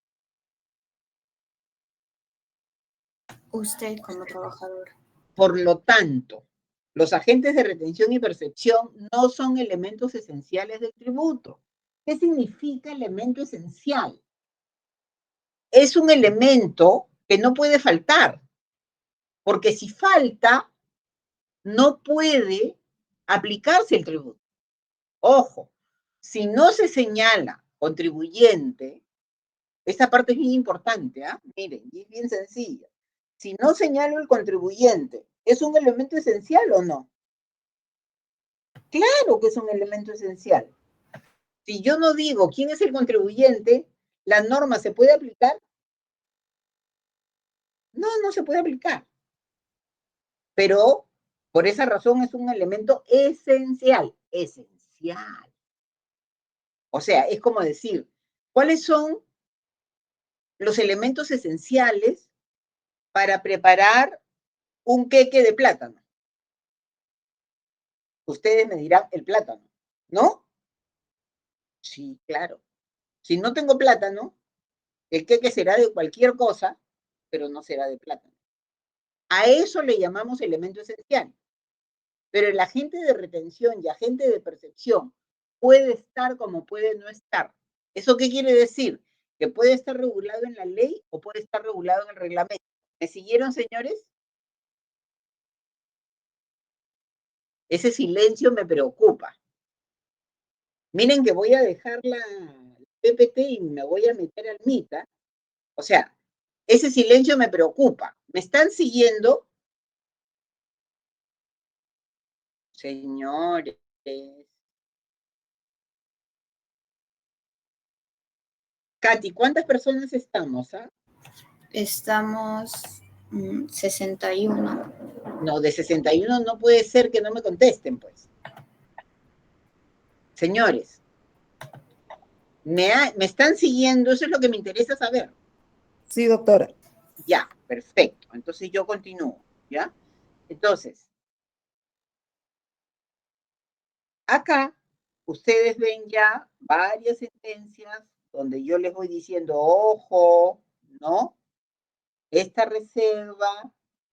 Usted como trabajador. Por lo tanto, los agentes de retención y percepción no son elementos esenciales del tributo. ¿Qué significa elemento esencial? Es un elemento que no puede faltar, porque si falta, no puede aplicarse el tributo. Ojo, si no se señala contribuyente, esta parte es bien importante, ¿ah? Miren, y es bien sencilla. Si no señalo el contribuyente, ¿es un elemento esencial o no? Claro que es un elemento esencial. Si yo no digo quién es el contribuyente, ¿la norma se puede aplicar? No, no se puede aplicar. Pero por esa razón es un elemento esencial, esencial. O sea, es como decir, ¿cuáles son los elementos esenciales para preparar un queque de plátano? Ustedes me dirán el plátano, ¿no? Sí, claro. Si no tengo plátano, el queque será de cualquier cosa, pero no será de plátano. A eso le llamamos elemento esencial. Pero el agente de retención y agente de percepción puede estar como puede no estar. ¿Eso qué quiere decir? Que puede estar regulado en la ley o puede estar regulado en el reglamento. ¿Me siguieron, señores? Ese silencio me preocupa. Miren que voy a dejar la PPT y me voy a meter al MITA. O sea, ese silencio me preocupa. ¿Me están siguiendo? Señores. Katy, ¿cuántas personas estamos? ¿Ah? Estamos 61. No, de 61 no puede ser que no me contesten, pues. Señores, ¿me están siguiendo? Eso es lo que me interesa saber. Sí, doctora. Ya, perfecto. Entonces yo continúo. ¿Ya? Entonces, acá ustedes ven ya varias sentencias donde yo les voy diciendo, ojo, ¿no? Esta reserva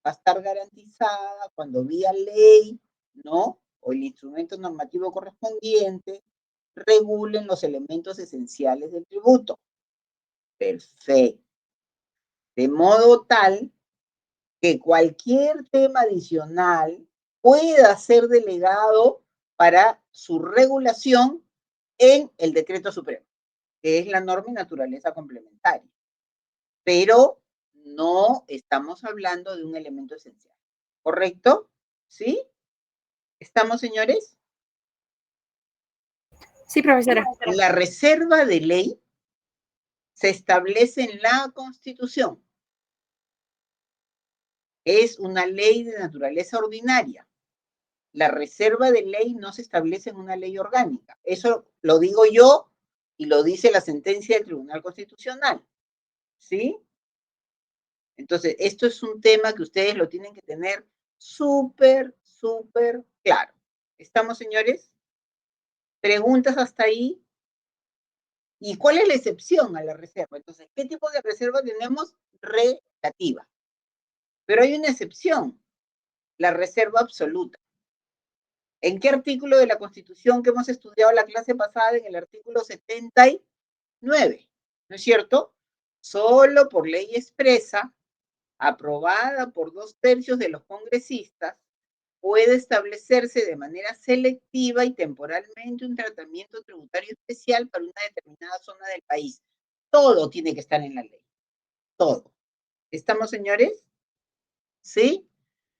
va a estar garantizada cuando vía ley, ¿no? O el instrumento normativo correspondiente regulen los elementos esenciales del tributo. Perfecto. De modo tal que cualquier tema adicional pueda ser delegado para su regulación en el decreto supremo, que es la norma y naturaleza complementaria. Pero no estamos hablando de un elemento esencial. ¿Correcto? ¿Sí? ¿Estamos, señores? Sí, profesora. La reserva de ley se establece en la Constitución. Es una ley de naturaleza ordinaria. La reserva de ley no se establece en una ley orgánica. Eso lo digo yo y lo dice la sentencia del Tribunal Constitucional. ¿Sí? Entonces, esto es un tema que ustedes lo tienen que tener súper, súper claro. ¿Estamos, señores? ¿Preguntas hasta ahí? ¿Y cuál es la excepción a la reserva? Entonces, ¿qué tipo de reserva tenemos? Relativa. Pero hay una excepción, la reserva absoluta. ¿En qué artículo de la Constitución que hemos estudiado la clase pasada? En el artículo 79, ¿no es cierto? Solo por ley expresa, aprobada por 2/3 de los congresistas, puede establecerse de manera selectiva y temporalmente un tratamiento tributario especial para una determinada zona del país. Todo tiene que estar en la ley. Todo. ¿Estamos, señores? ¿Sí?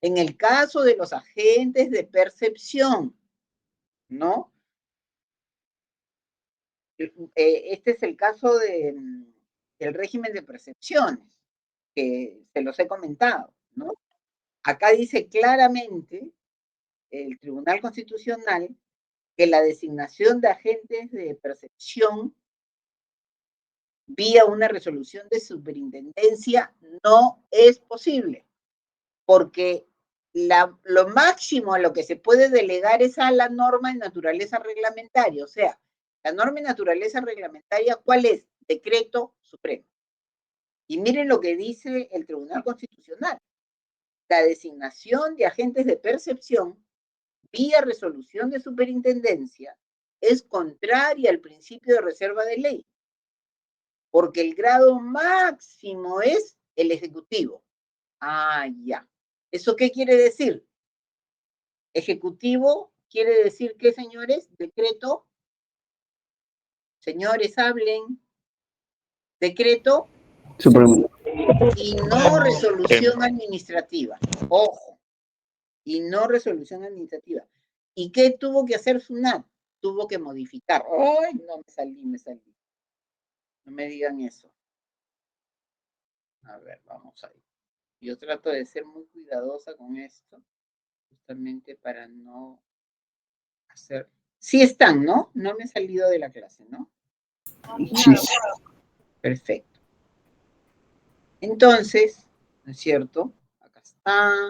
En el caso de los agentes de percepción, ¿no? Este es el caso del régimen de percepciones, que se los he comentado, ¿no? Acá dice claramente el Tribunal Constitucional que la designación de agentes de percepción vía una resolución de superintendencia no es posible, porque lo máximo a lo que se puede delegar es a la norma de naturaleza reglamentaria. O sea, la norma de naturaleza reglamentaria, ¿cuál es? Decreto supremo. Y miren lo que dice el Tribunal Constitucional. La designación de agentes de percepción vía resolución de superintendencia es contraria al principio de reserva de ley, porque el grado máximo es el ejecutivo. Ah, ya. ¿Eso qué quiere decir? Ejecutivo quiere decir que, señores, decreto, señores, hablen, decreto Supremo. y no resolución administrativa. Ojo, y no resolución administrativa. ¿Y qué tuvo que hacer SUNAT? Tuvo que modificar. ¡Ay, no, me salí! No me digan eso. A ver, vamos ahí. Yo trato de ser muy cuidadosa con esto, justamente para no hacer... Sí están, ¿no? No me he salido de la clase, ¿no? Sí. Perfecto. Entonces, ¿no es cierto? Acá está.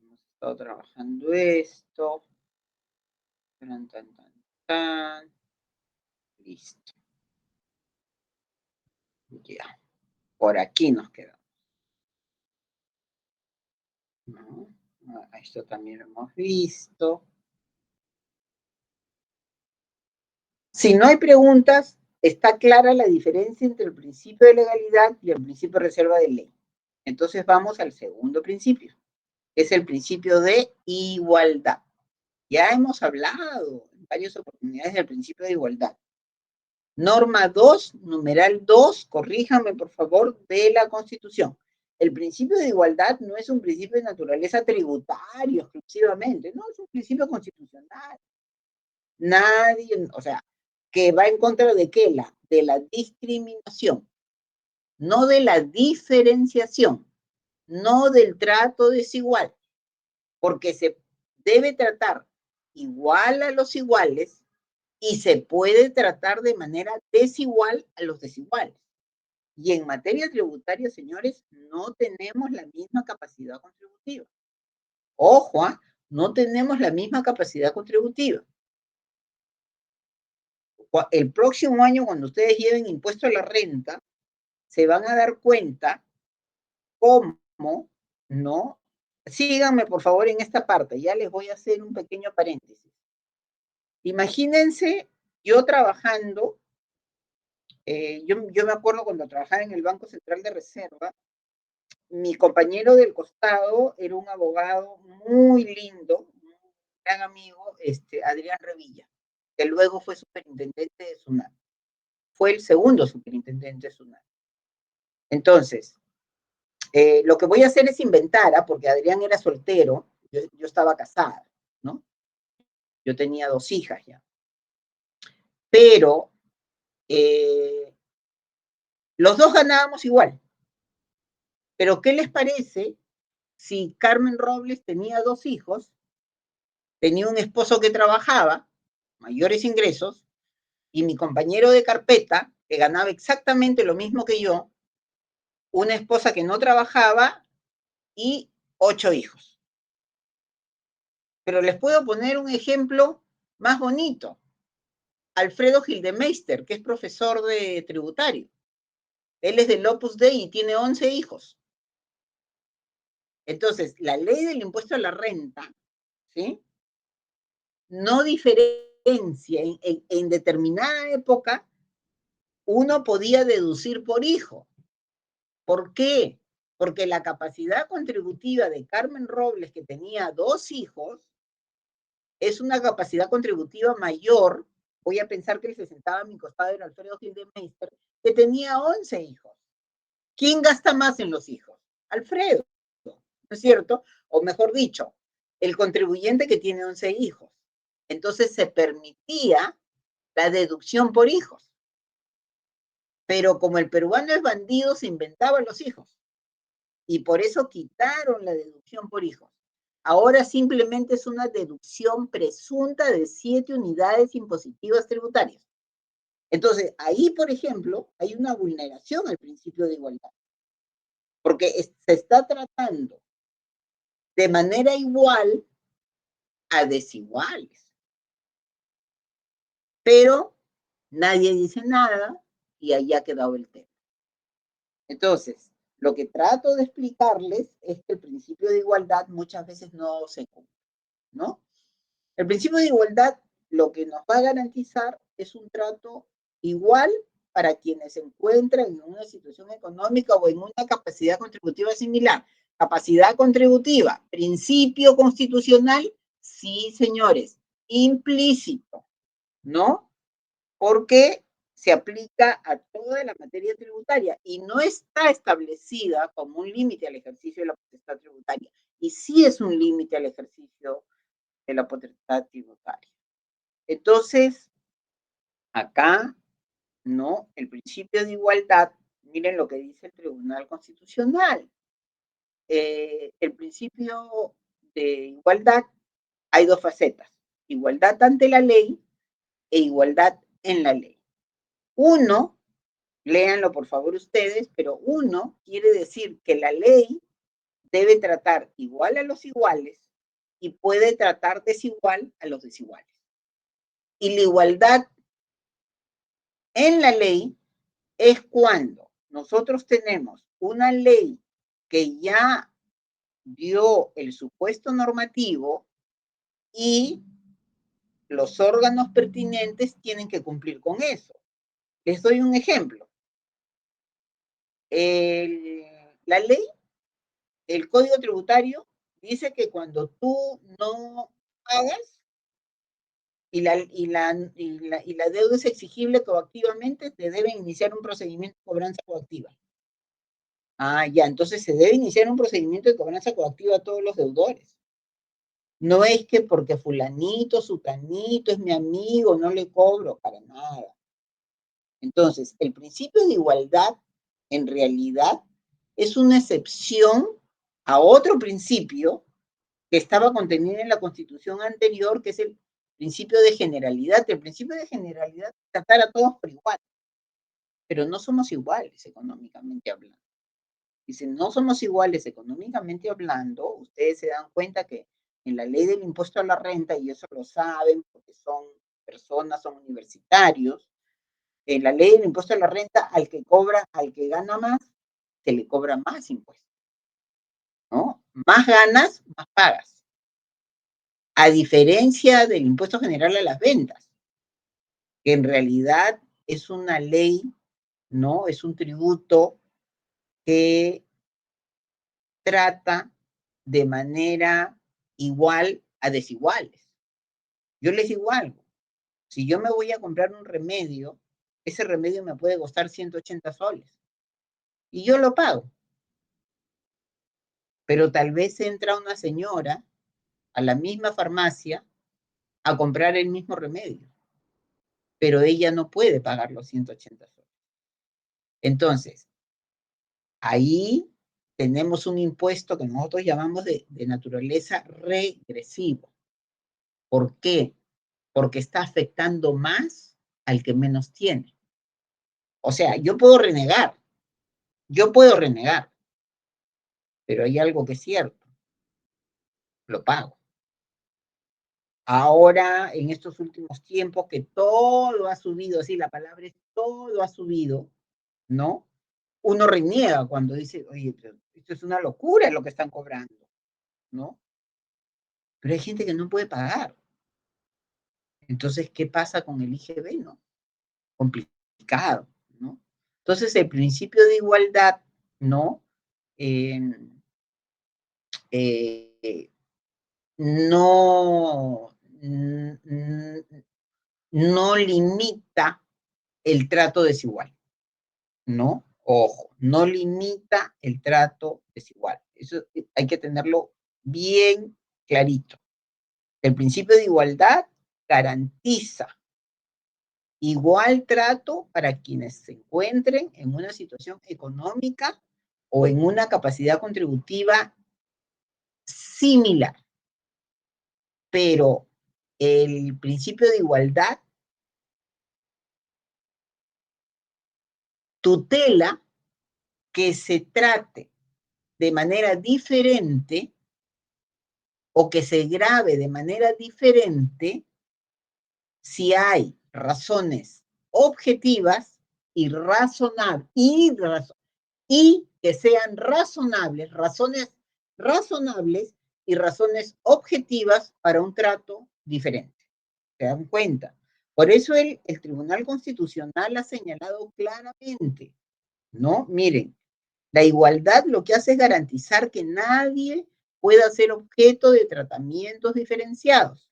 Hemos estado trabajando esto. Tan, tan, tan, tan. Listo. Ya. Por aquí nos quedamos. ¿No? Esto también lo hemos visto. Si no hay preguntas, está clara la diferencia entre el principio de legalidad y el principio de reserva de ley. Entonces vamos al segundo principio, que es el principio de igualdad. Ya hemos hablado en varias oportunidades del principio de igualdad. Norma 2, numeral 2, corríjame por favor, de la Constitución. El principio de igualdad no es un principio de naturaleza tributaria exclusivamente, no, es un principio constitucional. Nadie, o sea, que va en contra de qué? De la discriminación, no de la diferenciación, no del trato desigual, porque se debe tratar igual a los iguales y se puede tratar de manera desigual a los desiguales. Y en materia tributaria, señores, no tenemos la misma capacidad contributiva. Ojo, no tenemos la misma capacidad contributiva. El próximo año, cuando ustedes lleven impuesto a la renta, se van a dar cuenta cómo, ¿no? Síganme, por favor, en esta parte. Ya les voy a hacer un pequeño paréntesis. Imagínense yo trabajando, yo me acuerdo cuando trabajaba en el Banco Central de Reserva, mi compañero del costado era un abogado muy lindo, un gran amigo, Adrián Revilla, que luego fue superintendente de SUNAT. Fue el segundo superintendente de SUNAT. Entonces, lo que voy a hacer es inventar, porque Adrián era soltero, yo estaba casada, ¿no? Yo tenía 2 hijas ya. Pero los dos ganábamos igual. Pero ¿qué les parece si Carmen Robles tenía 2 hijos, tenía un esposo que trabajaba, mayores ingresos, y mi compañero de carpeta, que ganaba exactamente lo mismo que yo, una esposa que no trabajaba y 8 hijos? Pero les puedo poner un ejemplo más bonito. Alfredo Gildemeister, que es profesor de tributario. Él es del Opus Dei y tiene 11 hijos. Entonces, la ley del impuesto a la renta, ¿sí?, no diferencia. En determinada época, uno podía deducir por hijo. ¿Por qué? Porque la capacidad contributiva de Carmen Robles, que tenía 2 hijos, es una capacidad contributiva mayor. Voy a pensar que el que se sentaba a mi costado era Alfredo Gildemeister, que tenía 11 hijos. ¿Quién gasta más en los hijos? Alfredo, ¿no es cierto? O mejor dicho, el contribuyente que tiene 11 hijos. Entonces se permitía la deducción por hijos. Pero como el peruano es bandido, se inventaban los hijos. Y por eso quitaron la deducción por hijos. Ahora simplemente es una deducción presunta de 7 unidades impositivas tributarias. Entonces, ahí, por ejemplo, hay una vulneración al principio de igualdad. Porque se está tratando de manera igual a desiguales. Pero nadie dice nada y ahí ha quedado el tema. Entonces, lo que trato de explicarles es que el principio de igualdad muchas veces no se cumple, ¿no? El principio de igualdad lo que nos va a garantizar es un trato igual para quienes se encuentran en una situación económica o en una capacidad contributiva similar. Capacidad contributiva, principio constitucional, sí, señores, implícito, ¿no? Porque se aplica a toda la materia tributaria y no está establecida como un límite al ejercicio de la potestad tributaria. Y sí es un límite al ejercicio de la potestad tributaria. Entonces, acá, ¿no? El principio de igualdad, miren lo que dice el Tribunal Constitucional. El principio de igualdad, hay 2 facetas: igualdad ante la ley e igualdad en la ley. Uno, léanlo por favor ustedes, pero uno quiere decir que la ley debe tratar igual a los iguales y puede tratar desigual a los desiguales. Y la igualdad en la ley es cuando nosotros tenemos una ley que ya dio el supuesto normativo y los órganos pertinentes tienen que cumplir con eso. Les doy un ejemplo. La ley, el Código Tributario, dice que cuando tú no pagas y la deuda es exigible coactivamente, te deben iniciar un procedimiento de cobranza coactiva. Ah, ya, entonces se debe iniciar un procedimiento de cobranza coactiva a todos los deudores. No es que porque fulanito, sutanito, es mi amigo, no le cobro, para nada. Entonces, el principio de igualdad, en realidad, es una excepción a otro principio que estaba contenido en la Constitución anterior, que es el principio de generalidad. El principio de generalidad es tratar a todos por igual. pero no somos iguales económicamente hablando. Dice, no somos iguales económicamente hablando, ustedes se dan cuenta que en la ley del impuesto a la renta, y eso lo saben porque son personas, son universitarios, en la ley del impuesto a la renta, al que gana más, se le cobra más impuestos, ¿no? Más ganas, más pagas. A diferencia del impuesto general a las ventas, que en realidad es una ley, ¿no? Es un tributo que trata de manera igual a desiguales. Yo les digo algo, si yo me voy a comprar un remedio, ese remedio me puede costar 180 soles y yo lo pago. Pero tal vez entra una señora a la misma farmacia a comprar el mismo remedio, pero ella no puede pagar los 180 soles. Entonces, ahí tenemos un impuesto que nosotros llamamos de naturaleza regresiva. ¿Por qué? Porque está afectando más al que menos tiene. O sea, yo puedo renegar, pero hay algo que es cierto, lo pago. Ahora, en estos últimos tiempos, que todo ha subido, así la palabra es todo ha subido, ¿no? Uno reniega cuando dice, oye, pero esto es una locura lo que están cobrando, ¿no? Pero hay gente que no puede pagar. Entonces, ¿qué pasa con el IGB, no? Complicado, ¿no? Entonces, el principio de igualdad, ¿no? No, no limita el trato desigual, ¿no? Ojo, no limita el trato desigual. Eso hay que tenerlo bien clarito. El principio de igualdad garantiza igual trato para quienes se encuentren en una situación económica o en una capacidad contributiva similar. Pero el principio de igualdad tutela que se trate de manera diferente o que se grave de manera diferente si hay razones objetivas y razonables y que sean razones razonables y razones objetivas para un trato diferente. ¿Se dan cuenta? Por eso el Tribunal Constitucional ha señalado claramente, ¿no? Miren, la igualdad lo que hace es garantizar que nadie pueda ser objeto de tratamientos diferenciados,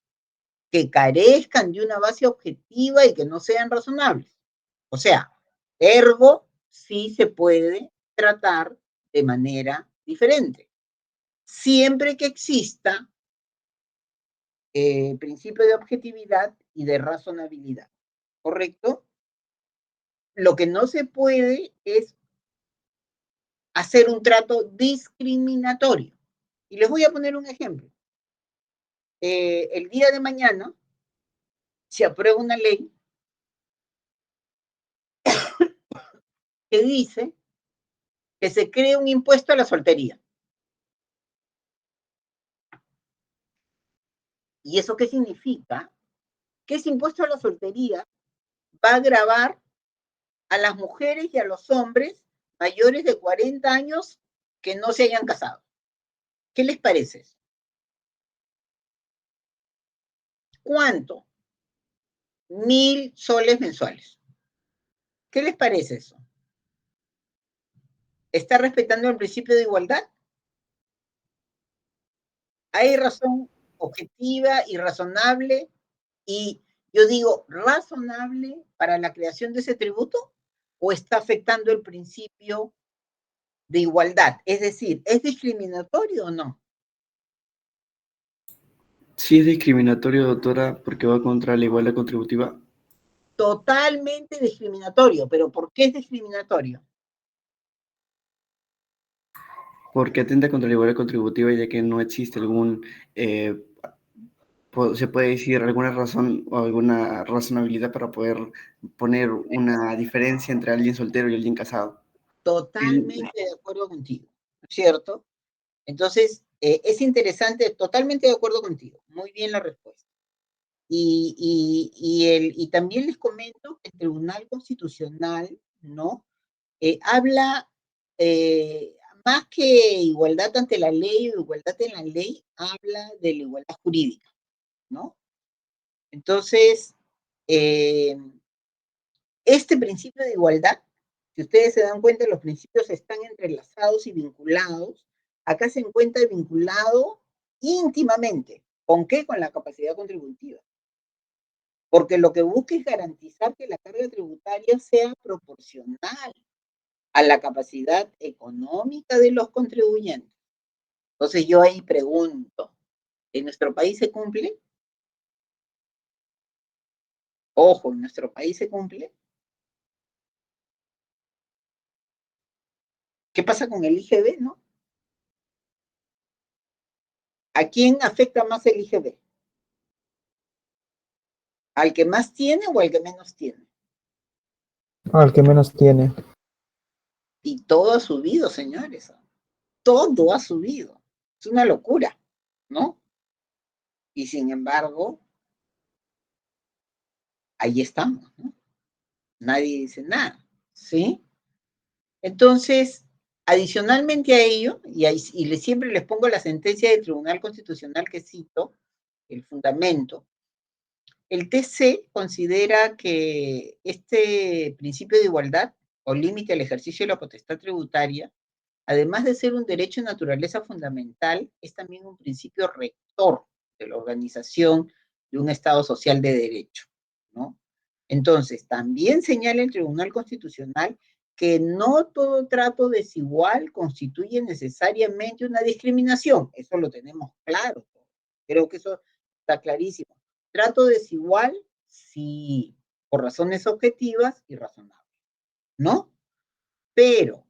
que carezcan de una base objetiva y que no sean razonables. O sea, ergo, sí se puede tratar de manera diferente, siempre que exista principio de objetividad y de razonabilidad, ¿correcto? Lo que no se puede es hacer un trato discriminatorio. Y les voy a poner un ejemplo. El día de mañana se aprueba una ley que dice que se cree un impuesto a la soltería. ¿Y eso qué significa? Que ese impuesto a la soltería va a gravar a las mujeres y a los hombres mayores de 40 años que no se hayan casado. ¿Qué les parece eso? ¿Cuánto? 1.000 soles mensuales. ¿Qué les parece eso? ¿Está respetando el principio de igualdad? ¿Hay razón objetiva y razonable? Y yo digo, ¿razonable para la creación de ese tributo? ¿O está afectando el principio de igualdad? Es decir, ¿es discriminatorio o no? Sí es discriminatorio, doctora, porque va contra la igualdad contributiva. Totalmente discriminatorio. ¿Pero por qué es discriminatorio? Porque atenta contra la igualdad contributiva, ya que no existe algún se puede decir alguna razón o alguna razonabilidad para poder poner una diferencia entre alguien soltero y alguien casado. Totalmente de acuerdo contigo, ¿no es cierto? Entonces, es interesante, totalmente de acuerdo contigo. Muy bien la respuesta. Y también les comento que el Tribunal Constitucional, ¿no? Habla más que igualdad ante la ley o igualdad en la ley, habla de la igualdad jurídica, ¿no? Entonces, este principio de igualdad, si ustedes se dan cuenta, los principios están entrelazados y vinculados. Acá se encuentra vinculado íntimamente. ¿Con qué? Con la capacidad contributiva. Porque lo que busca es garantizar que la carga tributaria sea proporcional a la capacidad económica de los contribuyentes. Entonces yo ahí pregunto, ¿en nuestro país se cumple? Ojo, ¿en nuestro país se cumple? ¿Qué pasa con el IGB, no? ¿A quién afecta más el IGB? ¿Al que más tiene o al que menos tiene? Al que menos tiene. Y todo ha subido, señores. Todo ha subido. Es una locura, ¿no? Y sin embargo, ahí estamos, ¿no? Nadie dice nada, ¿sí? Entonces, adicionalmente a ello, siempre les pongo la sentencia del Tribunal Constitucional que cito, el fundamento, el TC considera que este principio de igualdad o límite al ejercicio de la potestad tributaria, además de ser un derecho de naturaleza fundamental, es también un principio rector de la organización de un Estado social de derecho, ¿no? Entonces, también señala el Tribunal Constitucional que no todo trato desigual constituye necesariamente una discriminación. Eso lo tenemos claro. Creo que eso está clarísimo. Trato desigual, sí, por razones objetivas y razonables, ¿no? Pero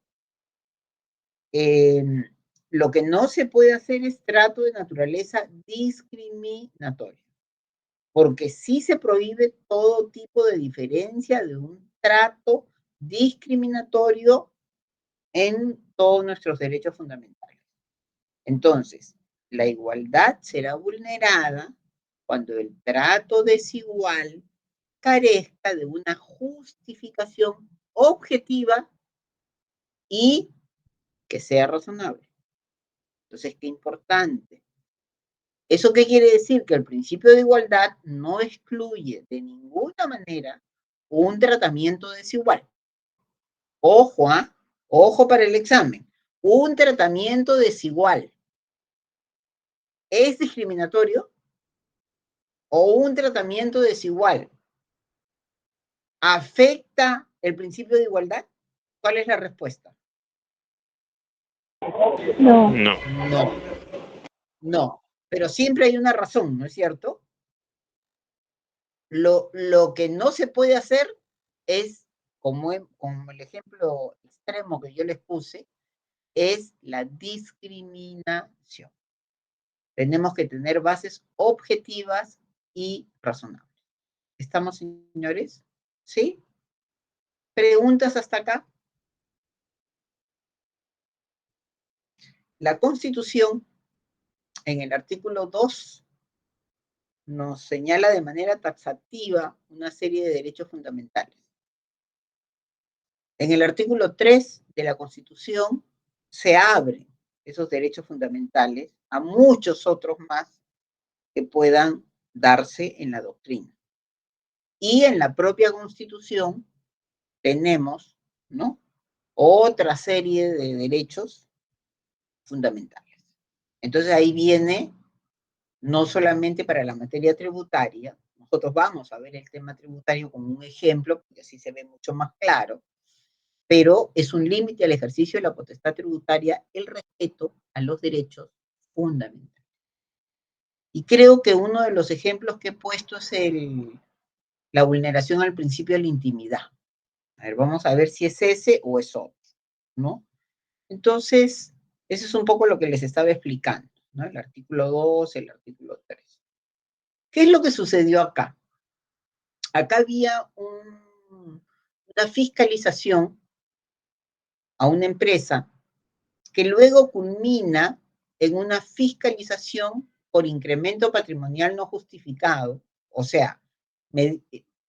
lo que no se puede hacer es trato de naturaleza discriminatoria, porque sí se prohíbe todo tipo de diferencia de un trato discriminatorio en todos nuestros derechos fundamentales. Entonces, la igualdad será vulnerada cuando el trato desigual carezca de una justificación objetiva y que sea razonable. Entonces, qué importante. ¿Eso qué quiere decir? Que el principio de igualdad no excluye de ninguna manera un tratamiento desigual. Ojo, ¿ah? Ojo para el examen. Un tratamiento desigual. ¿Es discriminatorio? ¿O un tratamiento desigual afecta el principio de igualdad? ¿Cuál es la respuesta? No. No, no. Pero siempre hay una razón, ¿no es cierto? Lo que no se puede hacer es, como el ejemplo extremo que yo les puse, es la discriminación. Tenemos que tener bases objetivas y razonables. ¿Estamos, señores? ¿Sí? ¿Preguntas hasta acá? La Constitución, en el artículo 2, nos señala de manera taxativa una serie de derechos fundamentales. En el artículo 3 de la Constitución se abren esos derechos fundamentales a muchos otros más que puedan darse en la doctrina. Y en la propia Constitución tenemos, ¿no?, otra serie de derechos fundamentales. Entonces ahí viene, no solamente para la materia tributaria, nosotros vamos a ver el tema tributario como un ejemplo, porque así se ve mucho más claro, pero es un límite al ejercicio de la potestad tributaria el respeto a los derechos fundamentales. Y creo que uno de los ejemplos que he puesto es la vulneración al principio de la intimidad. A ver, vamos a ver si es ese o es otro, ¿no? Entonces, eso es un poco lo que les estaba explicando, ¿no? El artículo 2, el artículo 3. ¿Qué es lo que sucedió acá? Acá había una fiscalización a una empresa que luego culmina en una fiscalización por incremento patrimonial no justificado. O sea,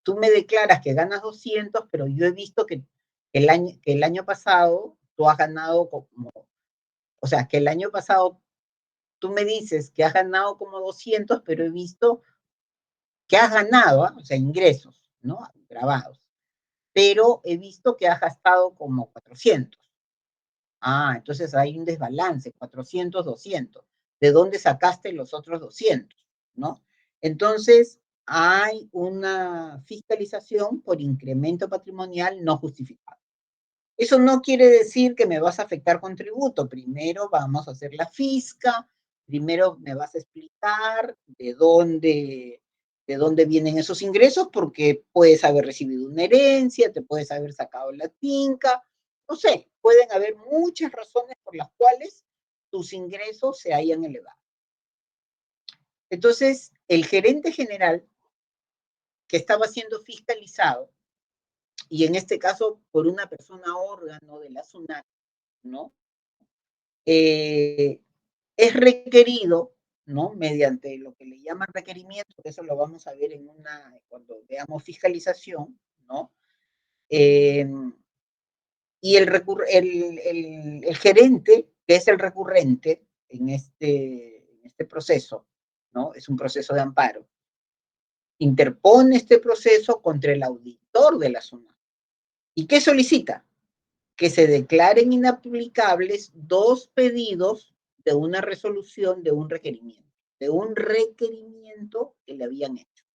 tú me declaras que ganas 200, pero yo he visto que el año pasado tú has ganado como, o sea, que el año pasado tú me dices que has ganado como 200, pero he visto que has ganado, o sea, ingresos, ¿no? Grabados. Pero he visto que has gastado como 400. Ah, entonces hay un desbalance, 400, 200. ¿De dónde sacaste los otros 200? ¿No? Entonces, hay una fiscalización por incremento patrimonial no justificado. Eso no quiere decir que me vas a afectar con tributo. Primero vamos a hacer la fisca, primero me vas a explicar de dónde vienen esos ingresos, porque puedes haber recibido una herencia, te puedes haber sacado la finca, no sé, pueden haber muchas razones por las cuales tus ingresos se hayan elevado. Entonces, el gerente general que estaba siendo fiscalizado, y en este caso por una persona órgano de la SUNAT, ¿no? Es requerido, ¿no? Mediante lo que le llaman requerimiento, que eso lo vamos a ver cuando veamos fiscalización, ¿no? Y el gerente, que es el recurrente en este proceso, ¿no? Es un proceso de amparo, interpone este proceso contra el auditor de la SUNAT. ¿Y qué solicita? Que se declaren inaplicables 2 pedidos de una resolución de un requerimiento que le habían hecho.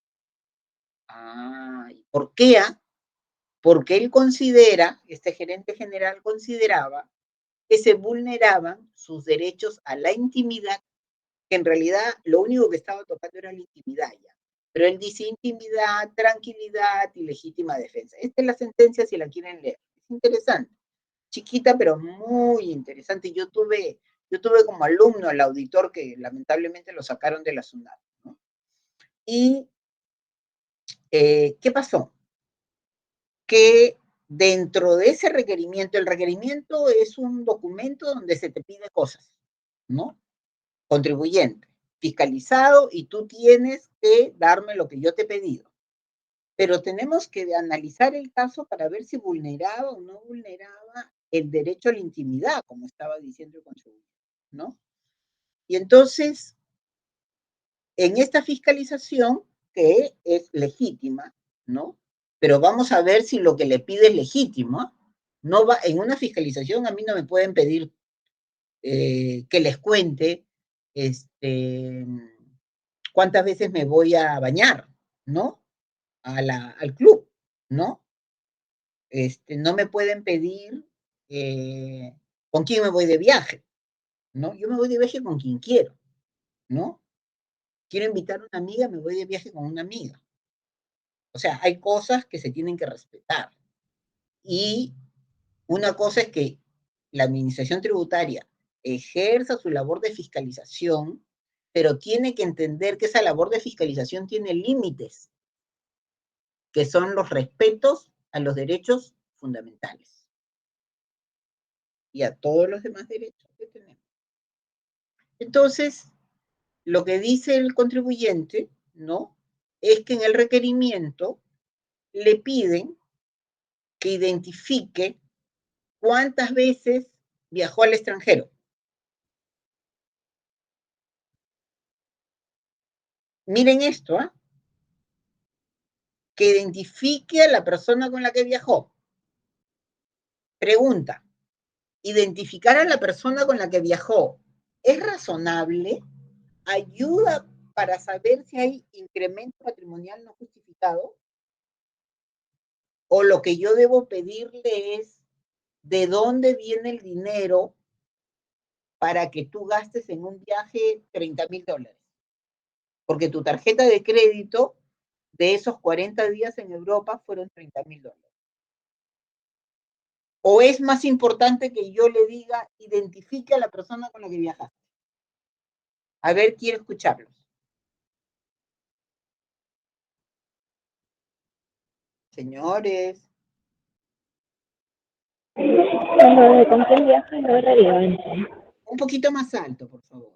¿Y por qué? Porque él considera, este gerente general consideraba que se vulneraban sus derechos a la intimidad, que en realidad lo único que estaba tocando era la intimidad ya. Pero él dice intimidad, tranquilidad y legítima defensa. Esta es la sentencia si la quieren leer. Es interesante. Chiquita, pero muy interesante. Yo tuve como alumno al auditor que lamentablemente lo sacaron de la SUNAT, ¿no? Y, ¿qué pasó? Que dentro de ese requerimiento, el requerimiento es un documento donde se te pide cosas, ¿no? Contribuyente, fiscalizado, y tú tienes que darme lo que yo te he pedido. Pero tenemos que analizar el caso para ver si vulneraba o no vulneraba el derecho a la intimidad, como estaba diciendo el contribuyente, ¿no? Y entonces, en esta fiscalización, que es legítima, ¿no? Pero vamos a ver si lo que le pide es legítimo. No va, en una fiscalización a mí no me pueden pedir que les cuente cuántas veces me voy a bañar, ¿no? Al club, ¿no? No me pueden pedir con quién me voy de viaje, ¿no? Yo me voy de viaje con quien quiero, ¿no? Quiero invitar a una amiga, me voy de viaje con una amiga. O sea, hay cosas que se tienen que respetar. Y una cosa es que la administración tributaria ejerza su labor de fiscalización, pero tiene que entender que esa labor de fiscalización tiene límites, que son los respetos a los derechos fundamentales y a todos los demás derechos que tenemos. Entonces, lo que dice el contribuyente, ¿no? Es que en el requerimiento le piden que identifique cuántas veces viajó al extranjero. Miren esto, ¿ah? Que identifique a la persona con la que viajó. Pregunta, ¿identificar a la persona con la que viajó es razonable? ¿Ayuda para saber si hay incremento patrimonial no justificado? ¿O lo que yo debo pedirle es de dónde viene el dinero para que tú gastes en un viaje $30,000? Porque tu tarjeta de crédito de esos 40 días en Europa fueron $30,000. ¿O es más importante que yo le diga, identifique a la persona con la que viajaste? A ver, quiero escucharlos. Señores, Lo de con quién viaja no es relevante. un poquito más alto, por favor.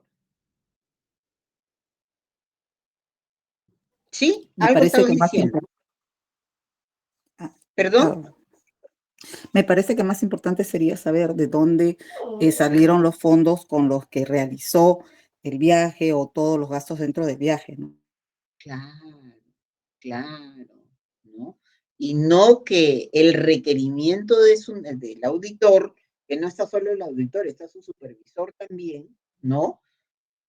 ¿Sí? Me Algo parece estabas que más diciendo. Ah, ¿Perdón? ah, me parece que más importante sería saber de dónde salieron los fondos con los que realizó el viaje o todos los gastos dentro del viaje, ¿no? Claro, claro, ¿no? Y no que el requerimiento del auditor, que no está solo el auditor, está su supervisor también, ¿no?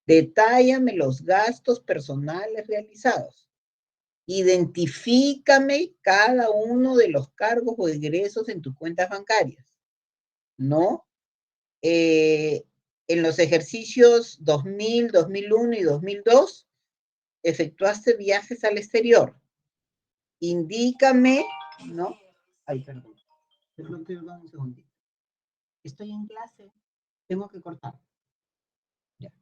Detállame los gastos personales realizados. Identifícame cada uno de los cargos o ingresos en tus cuentas bancarias, ¿no? En los ejercicios 2000, 2001 y 2002, efectuaste viajes al exterior. Indícame, ¿no? Ay, perdón. Perdón, un segundito. Estoy en clase. Tengo que cortar. Ya.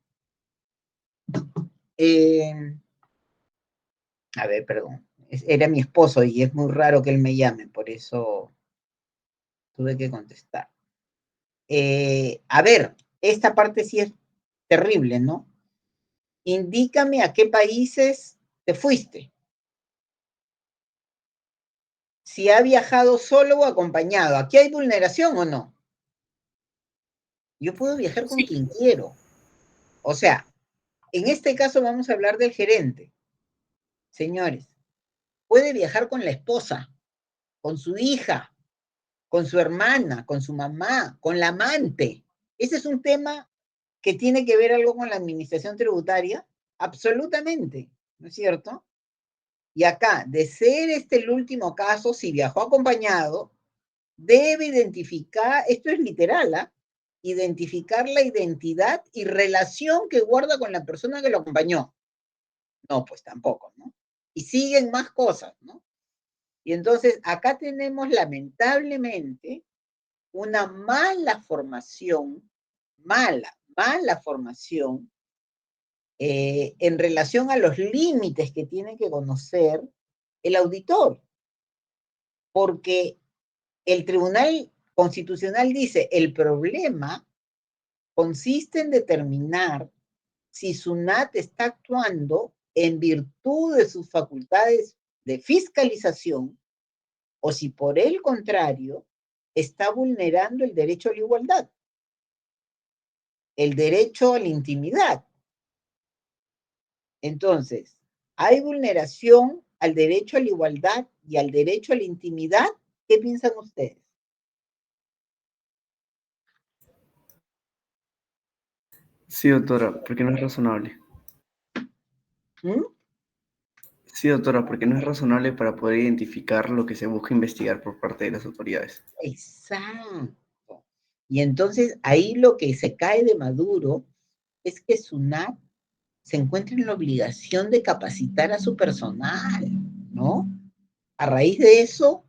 A ver, perdón. Era mi esposo y es muy raro que él me llame, por eso tuve que contestar. A ver, esta parte sí es terrible, ¿no? Indícame a qué países te fuiste. Si ha viajado solo o acompañado. ¿Aquí hay vulneración o no? Yo puedo viajar con quien quiero. O sea, en este caso vamos a hablar del gerente. Señores, puede viajar con la esposa, con su hija, con su hermana, con su mamá, con la amante. Ese es un tema que tiene que ver algo con la administración tributaria, absolutamente, ¿no es cierto? Y acá, de ser este el último caso, si viajó acompañado, debe identificar, esto es literal, ¿ah? Identificar la identidad y relación que guarda con la persona que lo acompañó. No, pues tampoco, ¿no? Y siguen más cosas, ¿no? Y entonces acá tenemos lamentablemente una mala formación, mala formación en relación a los límites que tiene que conocer el auditor. Porque el Tribunal Constitucional dice, el problema consiste en determinar si SUNAT está actuando en virtud de sus facultades de fiscalización o si por el contrario está vulnerando el derecho a la igualdad, el derecho a la intimidad. Entonces, ¿hay vulneración al derecho a la igualdad y al derecho a la intimidad? ¿Qué piensan ustedes? Sí, doctora, porque no es razonable. ¿Mm? Sí, doctora, porque no es razonable para poder identificar lo que se busca investigar por parte de las autoridades. Exacto. Y entonces ahí lo que se cae de maduro es que SUNAT se encuentra en la obligación de capacitar a su personal, ¿no? A raíz de eso,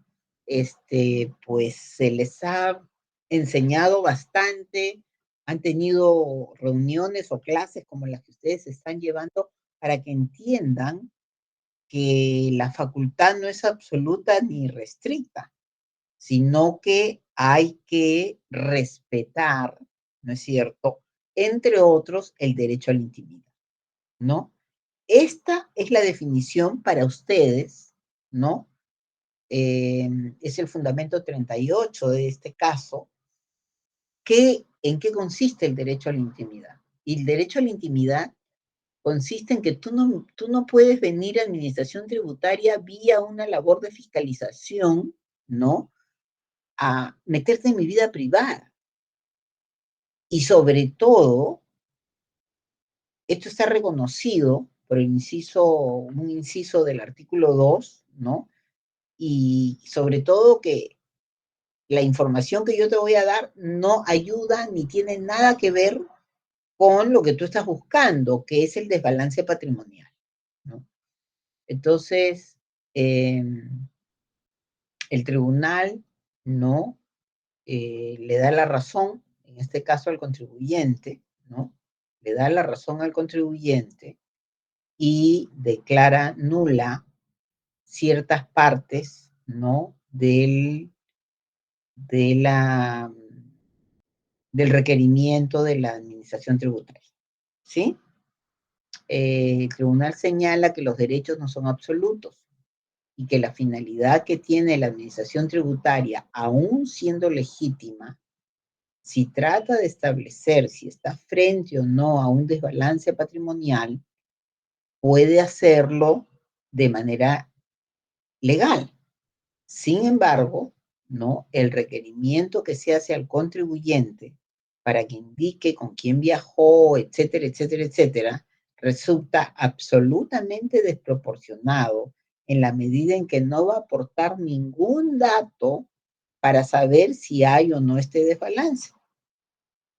pues se les ha enseñado bastante, han tenido reuniones o clases como las que ustedes están llevando para que entiendan que la facultad no es absoluta ni restricta, sino que hay que respetar, ¿no es cierto? Entre otros, el derecho a la intimidad, ¿no? Esta es la definición para ustedes, ¿no? Es el fundamento 38 de este caso, ¿en qué consiste el derecho a la intimidad? Y el derecho a la intimidad consiste en que tú no puedes venir a administración tributaria vía una labor de fiscalización, ¿no? A meterte en mi vida privada. Y sobre todo, esto está reconocido por un inciso del artículo 2, ¿no? Y sobre todo que la información que yo te voy a dar no ayuda ni tiene nada que ver con lo que tú estás buscando, que es el desbalance patrimonial, ¿no? Entonces, el tribunal no le da la razón, en este caso al contribuyente, ¿no? Le da la razón al contribuyente y declara nula ciertas partes ¿no? del requerimiento de la administración tributaria, ¿sí? El tribunal señala que los derechos no son absolutos y que la finalidad que tiene la administración tributaria, aún siendo legítima, si trata de establecer si está frente o no a un desbalance patrimonial, puede hacerlo de manera legal. Sin embargo, ¿no? El requerimiento que se hace al contribuyente para que indique con quién viajó, etcétera, etcétera, etcétera, resulta absolutamente desproporcionado en la medida en que no va a aportar ningún dato para saber si hay o no este desbalance.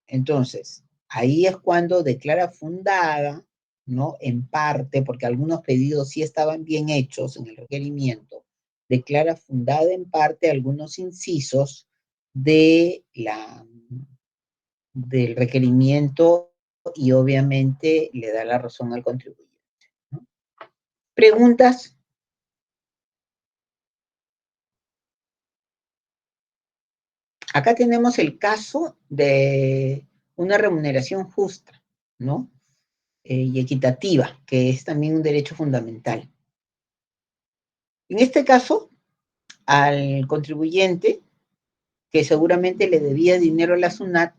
Entonces, ahí es cuando declara fundada, ¿no? En parte, porque algunos pedidos sí estaban bien hechos en el requerimiento, declara fundada en parte algunos incisos de del requerimiento y obviamente le da la razón al contribuyente, ¿no? ¿Preguntas? Acá tenemos el caso de una remuneración justa, ¿no? Y equitativa, que es también un derecho fundamental. En este caso, al contribuyente, que seguramente le debía dinero a la SUNAT,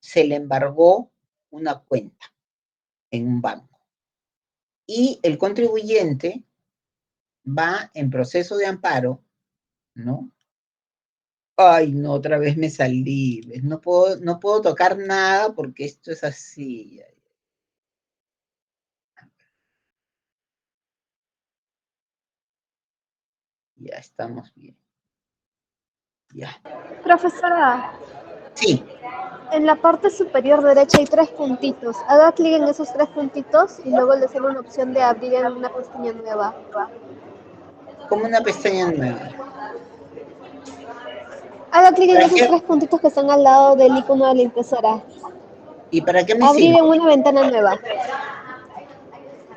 se le embargó una cuenta en un banco. Y el contribuyente va en proceso de amparo, ¿no? Ay, no, otra vez me salí. No puedo tocar nada porque esto es así. Ya estamos bien. Ya. Profesora, Sí, en la parte superior derecha hay 3 puntitos. Haga clic en esos 3 puntitos y luego le sale una opción de abrir en una pestaña nueva. como una pestaña nueva. Haga clic en ¿Para esos qué? 3 puntitos que están al lado del icono de la impresora. ¿Y para qué me Abrir sirve? en una ventana nueva.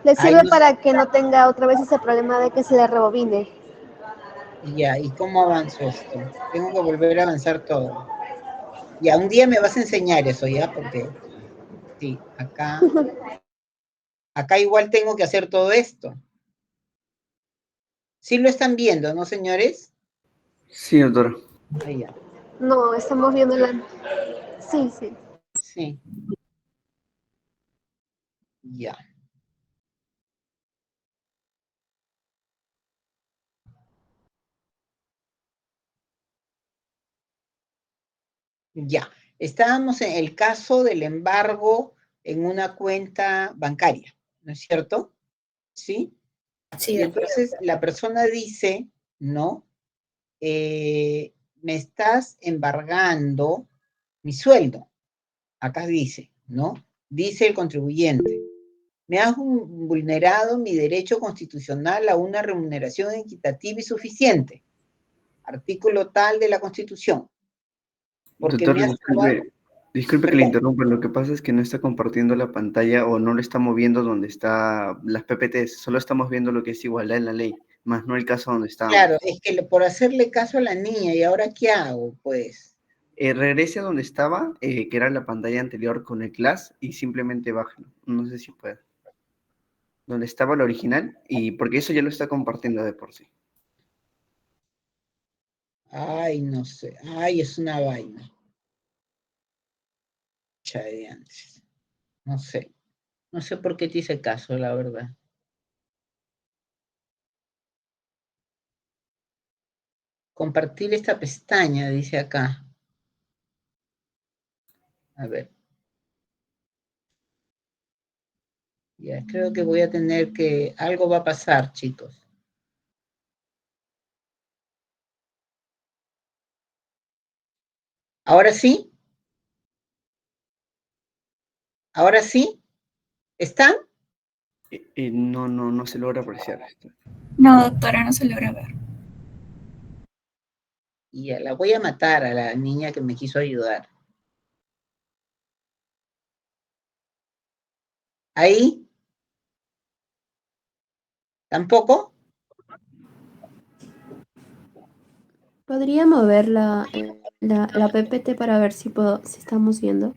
Le Ay, sirve no, para que no tenga otra vez ese problema de que se le rebobine. ya, ¿y cómo avanzo esto? Tengo que volver a avanzar todo. Ya, un día me vas a enseñar eso, ¿ya? Porque, sí, acá igual tengo que hacer todo esto. Sí lo están viendo, ¿no, señores? Sí, doctora. Ahí ya, No, estamos viendo la... Sí, sí. sí, ya. Ya, estábamos en el caso del embargo en una cuenta bancaria, ¿no es cierto? ¿Sí? Sí, Y de acuerdo. entonces la persona dice, ¿no? Me estás embargando mi sueldo. Acá dice, ¿no? Dice el contribuyente, me has vulnerado mi derecho constitucional a una remuneración equitativa y suficiente. Artículo tal de la Constitución. Porque Doctor, me has trabado, disculpe que le perdón, interrumpa. Lo que pasa es que no está compartiendo la pantalla o no lo está moviendo donde está las PPTs. Solo estamos viendo lo que es igualdad en la ley, más no el caso donde claro, estábamos. es que por hacerle caso a la niña, ¿y ahora qué hago? Pues, Regrese a donde estaba, que era la pantalla anterior con el class, y simplemente bájalo. No sé si puede. Donde estaba el original, y porque eso ya lo está compartiendo de por sí. ay, no sé, ay, es una vaina. Chadeantes. No sé, no sé por qué te hice caso, la verdad. Compartir esta pestaña, dice acá. A ver. Ya, creo que voy a tener que, algo va a pasar, chicos. ¿Ahora sí? ¿Ahora sí? ¿Están? No se logra apreciar esto. No, doctora, no se logra ver. Y ya, la voy a matar a la niña que me quiso ayudar. ¿Ahí? ¿Tampoco? ¿Podría mover la PPT para ver si estamos viendo?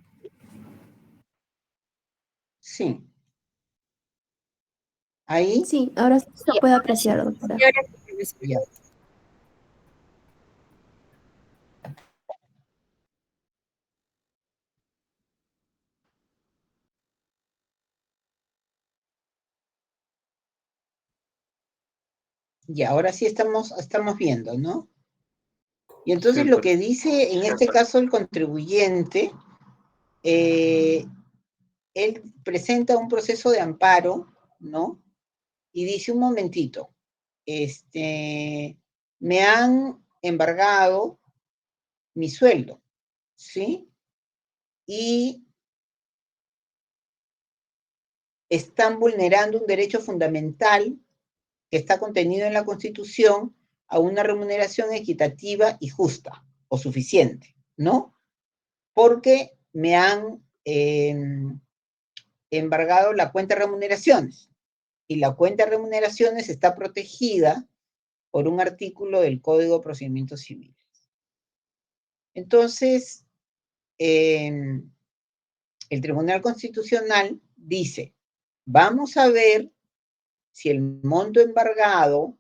Sí. ¿Ahí? Sí, ahora sí se puede apreciar, doctora. Ya. Y ahora sí estamos viendo, ¿no? Y entonces Sí, lo que dice en este caso el contribuyente, él presenta un proceso de amparo, ¿no? Y dice, un momentito, me han embargado mi sueldo, ¿sí? Y están vulnerando un derecho fundamental que está contenido en la Constitución a una remuneración equitativa y justa o suficiente, ¿no? Porque me han embargado la cuenta de remuneraciones y la cuenta de remuneraciones está protegida por un artículo del Código de Procedimientos Civiles. Entonces, el Tribunal Constitucional dice, vamos a ver si el monto embargado,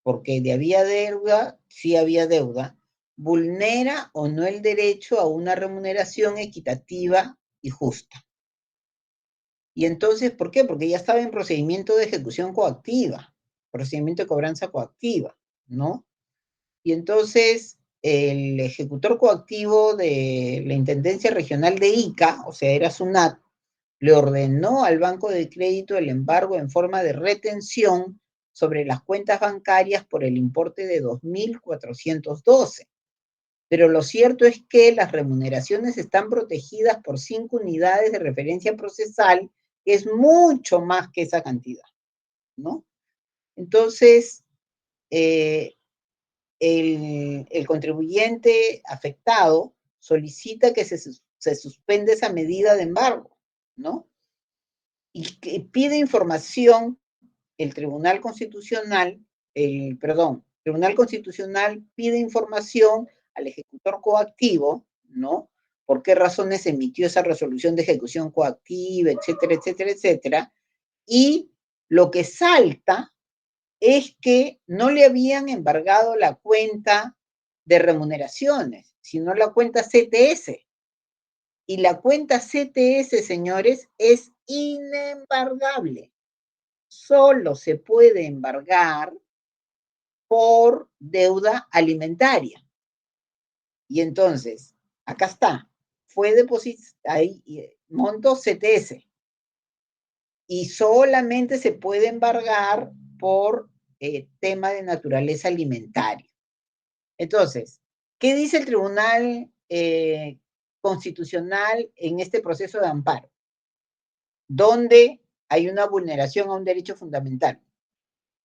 porque de había deuda, sí había deuda, vulnera o no el derecho a una remuneración equitativa y justa. Y entonces, ¿por qué? Porque ya estaba en procedimiento de ejecución coactiva, procedimiento de cobranza coactiva, ¿no? Y entonces el ejecutor coactivo de la Intendencia Regional de Ica, o sea, era SUNAT, le ordenó al Banco de Crédito el embargo en forma de retención sobre las cuentas bancarias por el importe de 2.412. Pero lo cierto es que las remuneraciones están protegidas por 5 unidades de referencia procesal, que es mucho más que esa cantidad, ¿no? Entonces, el contribuyente afectado solicita que se suspenda esa medida de embargo, ¿no? Y que pide información el Tribunal Constitucional, Tribunal Constitucional pide información al ejecutor coactivo, ¿no? ¿Por qué razones emitió esa resolución de ejecución coactiva, etcétera, etcétera, etcétera? Y lo que salta es que no le habían embargado la cuenta de remuneraciones, sino la cuenta CTS. Y la cuenta CTS, señores, es inembargable. Solo se puede embargar por deuda alimentaria. Y entonces, acá está, fue depositado ahí, monto CTS. Y solamente se puede embargar por tema de naturaleza alimentaria. Entonces, ¿qué dice el Tribunal Constitucional en este proceso de amparo? Donde hay una vulneración a un derecho fundamental.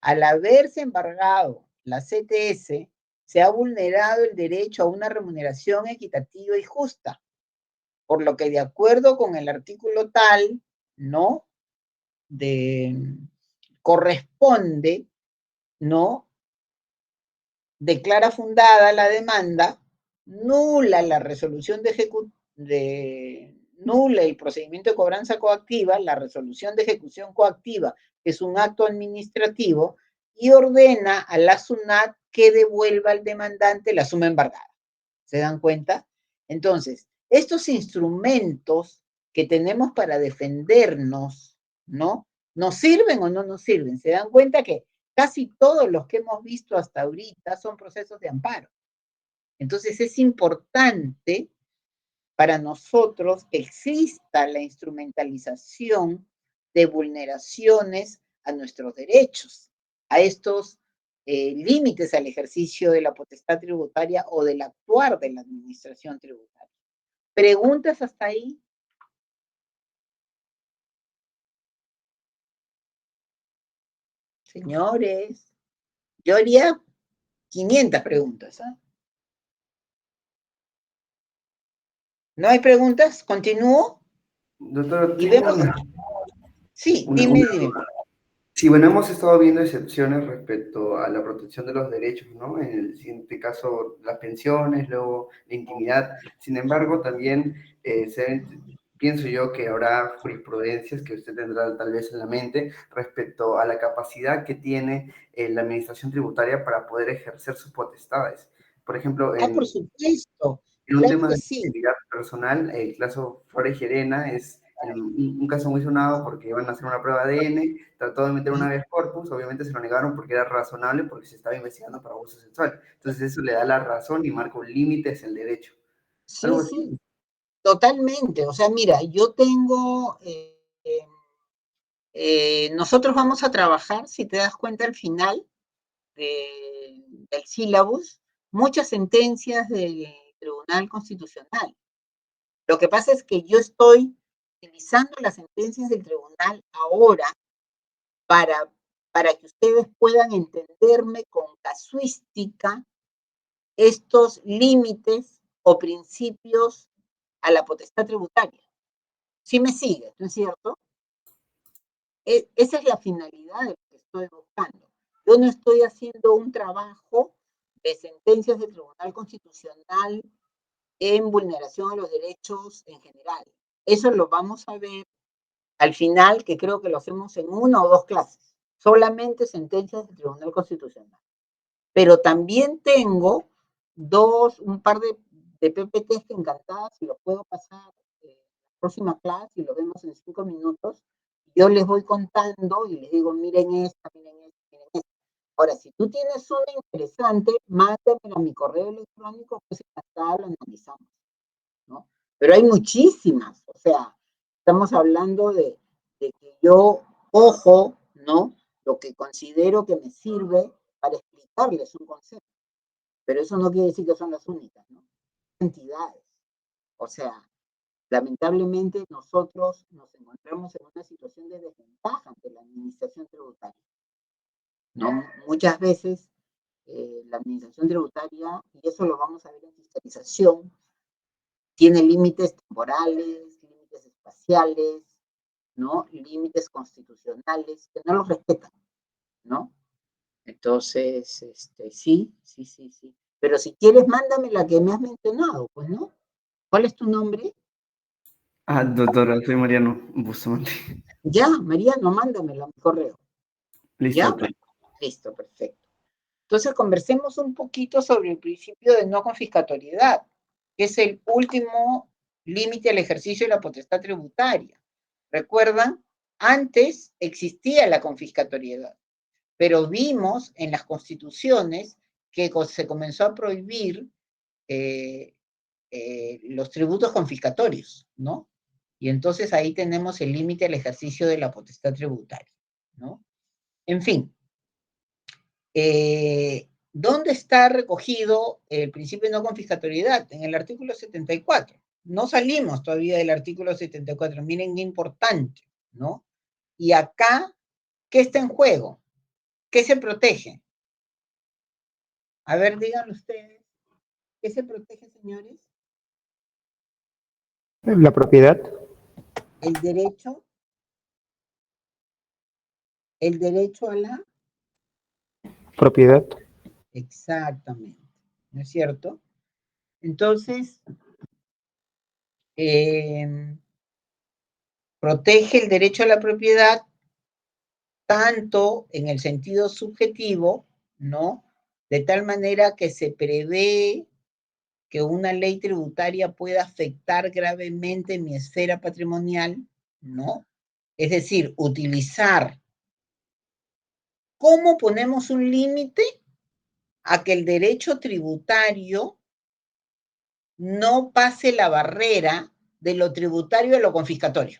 Al haberse embargado la CTS, se ha vulnerado el derecho a una remuneración equitativa y justa, por lo que de acuerdo con el artículo tal, ¿no? Corresponde, ¿no? Declara fundada la demanda, nula la resolución nula el procedimiento de cobranza coactiva, la resolución de ejecución coactiva, que es un acto administrativo, y ordena a la SUNAT que devuelva al demandante la suma embargada. ¿Se dan cuenta? Entonces, estos instrumentos que tenemos para defendernos, ¿no? ¿Nos sirven o no nos sirven? ¿Se dan cuenta que casi todos los que hemos visto hasta ahorita son procesos de amparo? Entonces es importante para nosotros que exista la instrumentalización de vulneraciones a nuestros derechos, a estos límites al ejercicio de la potestad tributaria o del actuar de la administración tributaria. ¿Preguntas hasta ahí? Señores, yo haría 500 preguntas. ¿Eh? ¿No hay preguntas? ¿Continúo? Doctor, Y vemos... Sí, dime. Sí, bueno, hemos estado viendo excepciones respecto a la protección de los derechos, ¿no? En el siguiente caso, las pensiones, luego la intimidad. Sin embargo, también pienso yo que habrá jurisprudencias que usted tendrá tal vez en la mente respecto a la capacidad que tiene la administración tributaria para poder ejercer sus potestades. Por ejemplo, Ah, por supuesto, en un claro tema que de sí. integridad personal, el caso Flores Llerena es un caso muy sonado porque iban a hacer una prueba de ADN, trató de meter una habeas corpus, obviamente se lo negaron porque era razonable, porque se estaba investigando por abuso sexual. Entonces eso le da la razón y marca un límite hacia el derecho. Sí, Algo así. sí, totalmente. O sea, mira, yo tengo, nosotros vamos a trabajar, si te das cuenta al final del sílabus, muchas sentencias del Tribunal Constitucional. Lo que pasa es que yo estoy utilizando las sentencias del tribunal ahora para, para que ustedes puedan entenderme con casuística estos límites o principios a la potestad tributaria. ¿Sí me sigue, no es cierto? Esa es la finalidad de lo que estoy buscando. Yo no estoy haciendo un trabajo de sentencias del Tribunal Constitucional en vulneración a los derechos en general. Eso lo vamos a ver al final, que creo que lo hacemos en una o dos clases. Solamente sentencias del Tribunal Constitucional. Pero también tengo un par de PPTs que encantadas, si los puedo pasar en la próxima clase y lo vemos en 5 minutos. Yo les voy contando y les digo, miren esta, miren esta, miren esta. Ahora, si tú tienes una interesante, mándamela a mi correo electrónico, pues encantada lo analizamos, ¿no? Pero hay muchísimas, o sea, estamos hablando de que yo cojo, ¿no? Lo que considero que me sirve para explicarles un concepto. Pero eso no quiere decir que son las únicas, ¿no? Entidades. O sea, lamentablemente nosotros nos encontramos en una situación de desventaja ante la administración tributaria, ¿no? Muchas veces la administración tributaria, y eso lo vamos a ver en fiscalización, tiene límites temporales, límites espaciales, ¿no? Límites constitucionales que no los respetan, ¿no? Entonces, sí, sí, sí, sí. Pero si quieres, mándame la que me has mencionado, pues, ¿no? ¿Cuál es tu nombre? Ah, doctora, soy Mariano Bustamante. Ya, Mariano, mándamela a mi correo. Listo, ¿Ya? doctor. Listo, perfecto. Entonces, conversemos un poquito sobre el principio de no confiscatoriedad, que es el último límite al ejercicio de la potestad tributaria. ¿Recuerdan? Antes existía la confiscatoriedad, pero vimos en las constituciones que se comenzó a prohibir los tributos confiscatorios, ¿no? Y entonces ahí tenemos el límite al ejercicio de la potestad tributaria, ¿no? En fin, ¿dónde está recogido el principio de no confiscatoriedad? En el artículo 74. No salimos todavía del artículo 74. Miren qué importante, ¿no? Y acá, ¿qué está en juego? ¿Qué se protege? A ver, díganlo ustedes. ¿Qué se protege, señores? La propiedad, El derecho a la... propiedad. Exactamente, ¿no es cierto? Entonces, protege el derecho a la propiedad tanto en el sentido subjetivo, ¿no? De tal manera que se prevé que una ley tributaria pueda afectar gravemente mi esfera patrimonial, ¿no? Es decir, utilizar. ¿Cómo ponemos un límite a que el derecho tributario no pase la barrera de lo tributario a lo confiscatorio?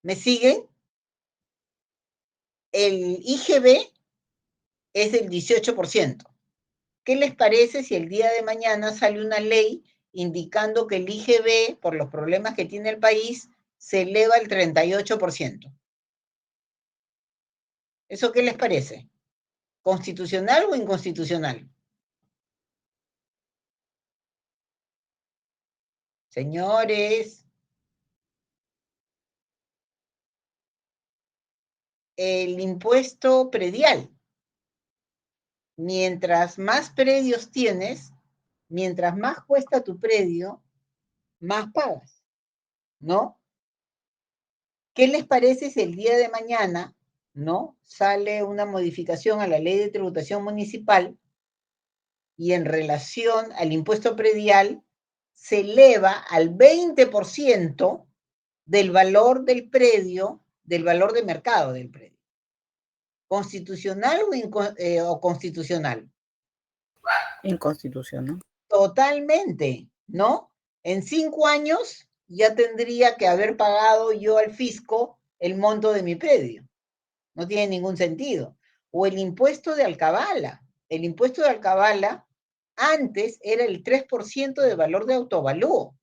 ¿Me siguen? El IGB es del 18%. ¿Qué les parece si el día de mañana sale una ley indicando que el IGB, por los problemas que tiene el país, se eleva al 38%? ¿Eso qué les parece? ¿Constitucional o inconstitucional? Señores, el impuesto predial. Mientras más predios tienes, mientras más cuesta tu predio, más pagas, ¿no? ¿Qué les parece si el día de mañana, ¿no?, sale una modificación a la ley de tributación municipal y en relación al impuesto predial se eleva al 20% del valor del predio, del valor de mercado del predio? ¿Constitucional o constitucional? Inconstitucional. Totalmente, ¿no? En 5 años ya tendría que haber pagado yo al fisco el monto de mi predio. No tiene ningún sentido. O el impuesto de alcabala. El impuesto de alcabala antes era el 3% de valor de autovalúo.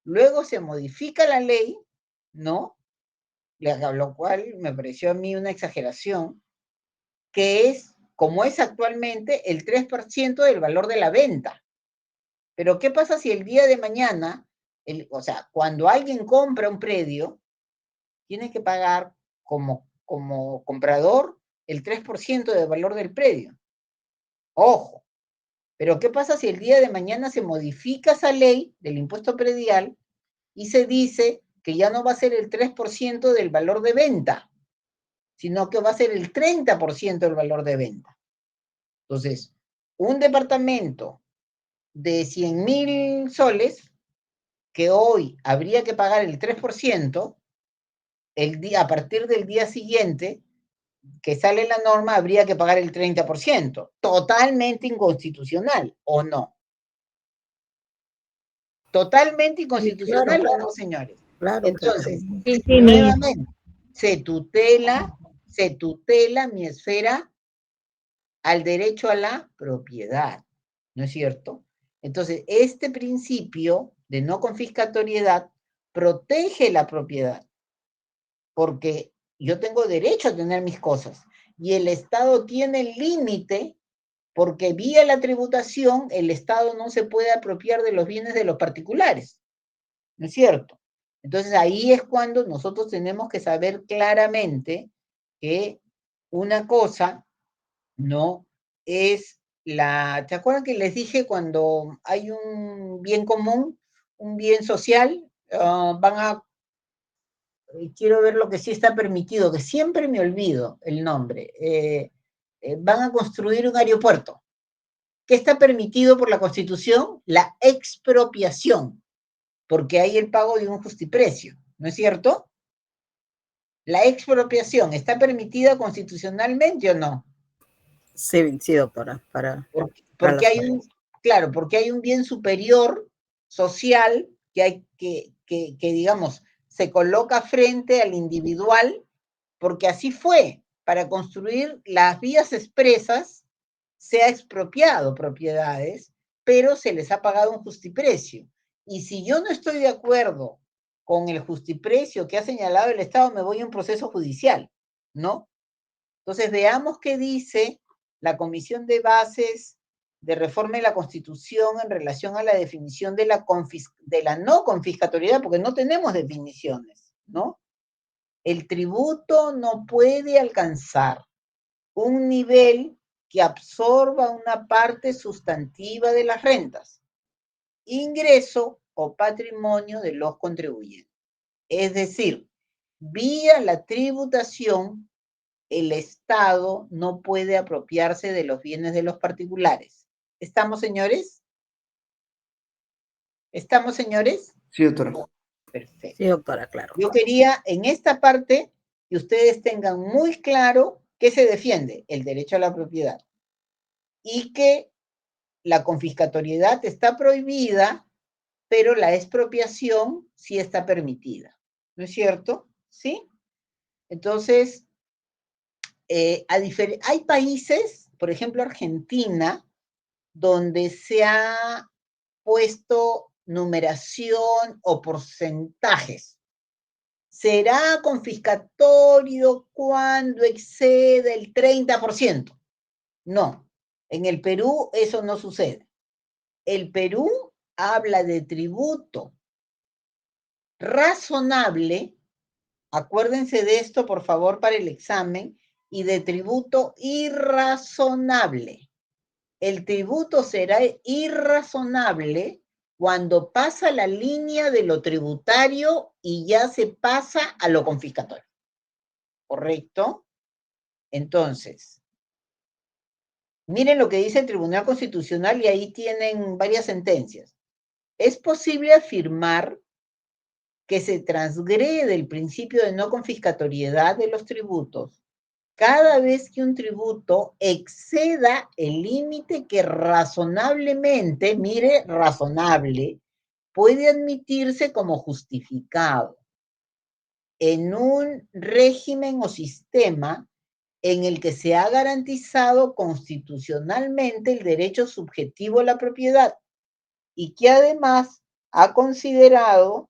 Luego se modifica la ley, ¿no? Lo cual me pareció a mí una exageración, que es, como es actualmente, el 3% del valor de la venta. Pero ¿qué pasa si el día de mañana, o sea, cuando alguien compra un predio, tiene que pagar como comprador el 3% del valor del predio? Ojo, pero ¿qué pasa si el día de mañana se modifica esa ley del impuesto predial y se dice que ya no va a ser el 3% del valor de venta, sino que va a ser el 30% del valor de venta? Entonces, un departamento de 100.000 soles, que hoy habría que pagar el 3%, a partir del día siguiente que sale la norma habría que pagar el 30%. Totalmente inconstitucional, ¿o no? Totalmente inconstitucional, claro, ¿o no, señores? claro. Entonces, Sí, sí, nuevamente, se tutela mi esfera al derecho a la propiedad, ¿no es cierto? Entonces, este principio de no confiscatoriedad protege la propiedad, porque yo tengo derecho a tener mis cosas, y el Estado tiene el límite, porque vía la tributación el Estado no se puede apropiar de los bienes de los particulares, ¿no es cierto? Entonces ahí es cuando nosotros tenemos que saber claramente que una cosa no es la... ¿Te acuerdan que les dije cuando hay un bien común, un bien social, quiero ver lo que sí está permitido, que siempre me olvido el nombre, van a construir un aeropuerto? ¿Qué está permitido por la Constitución? La expropiación, porque hay el pago de un justiprecio, ¿no es cierto? ¿La expropiación está permitida constitucionalmente o no? Sí, sí, doctora, Porque hay un, claro, porque hay un bien superior social que hay que digamos, se coloca frente al individual, porque así fue. Para construir las vías expresas se ha expropiado propiedades, pero se les ha pagado un justiprecio. Y si yo no estoy de acuerdo con el justiprecio que ha señalado el Estado, me voy a un proceso judicial, ¿no? Entonces, veamos qué dice la Comisión de Bases de Reforma de la Constitución en relación a la definición de la no confiscatoriedad, porque no tenemos definiciones, ¿no? El tributo no puede alcanzar un nivel que absorba una parte sustantiva de las rentas, ingreso o patrimonio de los contribuyentes. Es decir, vía la tributación, el Estado no puede apropiarse de los bienes de los particulares. ¿Estamos, señores? ¿Estamos, señores? Sí, doctora. Perfecto. Sí, doctora, claro. Yo quería en esta parte que ustedes tengan muy claro qué se defiende: el derecho a la propiedad, y que la confiscatoriedad está prohibida, pero la expropiación sí está permitida. ¿No es cierto? ¿Sí? Entonces, hay países, por ejemplo Argentina, donde se ha puesto numeración o porcentajes. ¿Será confiscatorio cuando excede el 30%? No, en el Perú eso no sucede. El Perú habla de tributo razonable Acuérdense de esto, por favor, para el examen, y de tributo irrazonable. El tributo será irrazonable cuando pasa la línea de lo tributario y ya se pasa a lo confiscatorio. ¿Correcto? Entonces, miren lo que dice el Tribunal Constitucional y ahí tienen varias sentencias. Es posible afirmar que se transgrede el principio de no confiscatoriedad de los tributos cada vez que un tributo exceda el límite que razonablemente, mire, razonable, puede admitirse como justificado en un régimen o sistema en el que se ha garantizado constitucionalmente el derecho subjetivo a la propiedad y que además ha considerado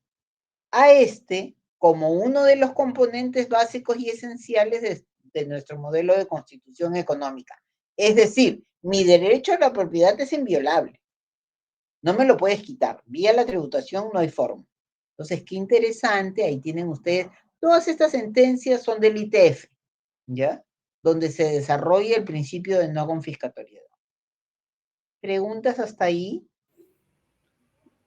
a este como uno de los componentes básicos y esenciales de nuestro modelo de constitución económica. Es decir, mi derecho a la propiedad es inviolable. No me lo puedes quitar. Vía la tributación no hay forma. Entonces, qué interesante, ahí tienen ustedes, todas estas sentencias son del ITF, ¿ya? Donde se desarrolla el principio de no confiscatoriedad. ¿Preguntas hasta ahí?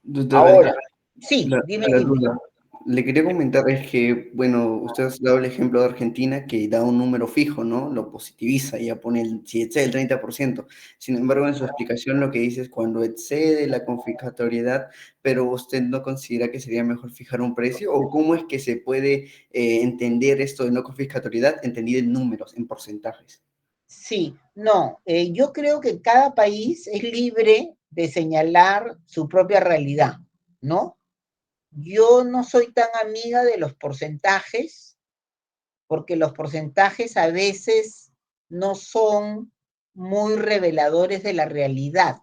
Doctora, Ahora, sí, dime. duda. Le quería comentar es que, bueno, usted ha dado el ejemplo de Argentina que da un número fijo, ¿no? Lo positiviza, ya pone si excede el 30%. Sin embargo, en su explicación lo que dice es cuando excede la confiscatoriedad, pero usted no considera que sería mejor fijar un precio, o cómo es que se puede entender esto de no confiscatoriedad, entendido en números, en porcentajes. Sí, no, yo creo que cada país es libre de señalar su propia realidad, ¿no? Yo no soy tan amiga de los porcentajes, porque los porcentajes a veces no son muy reveladores de la realidad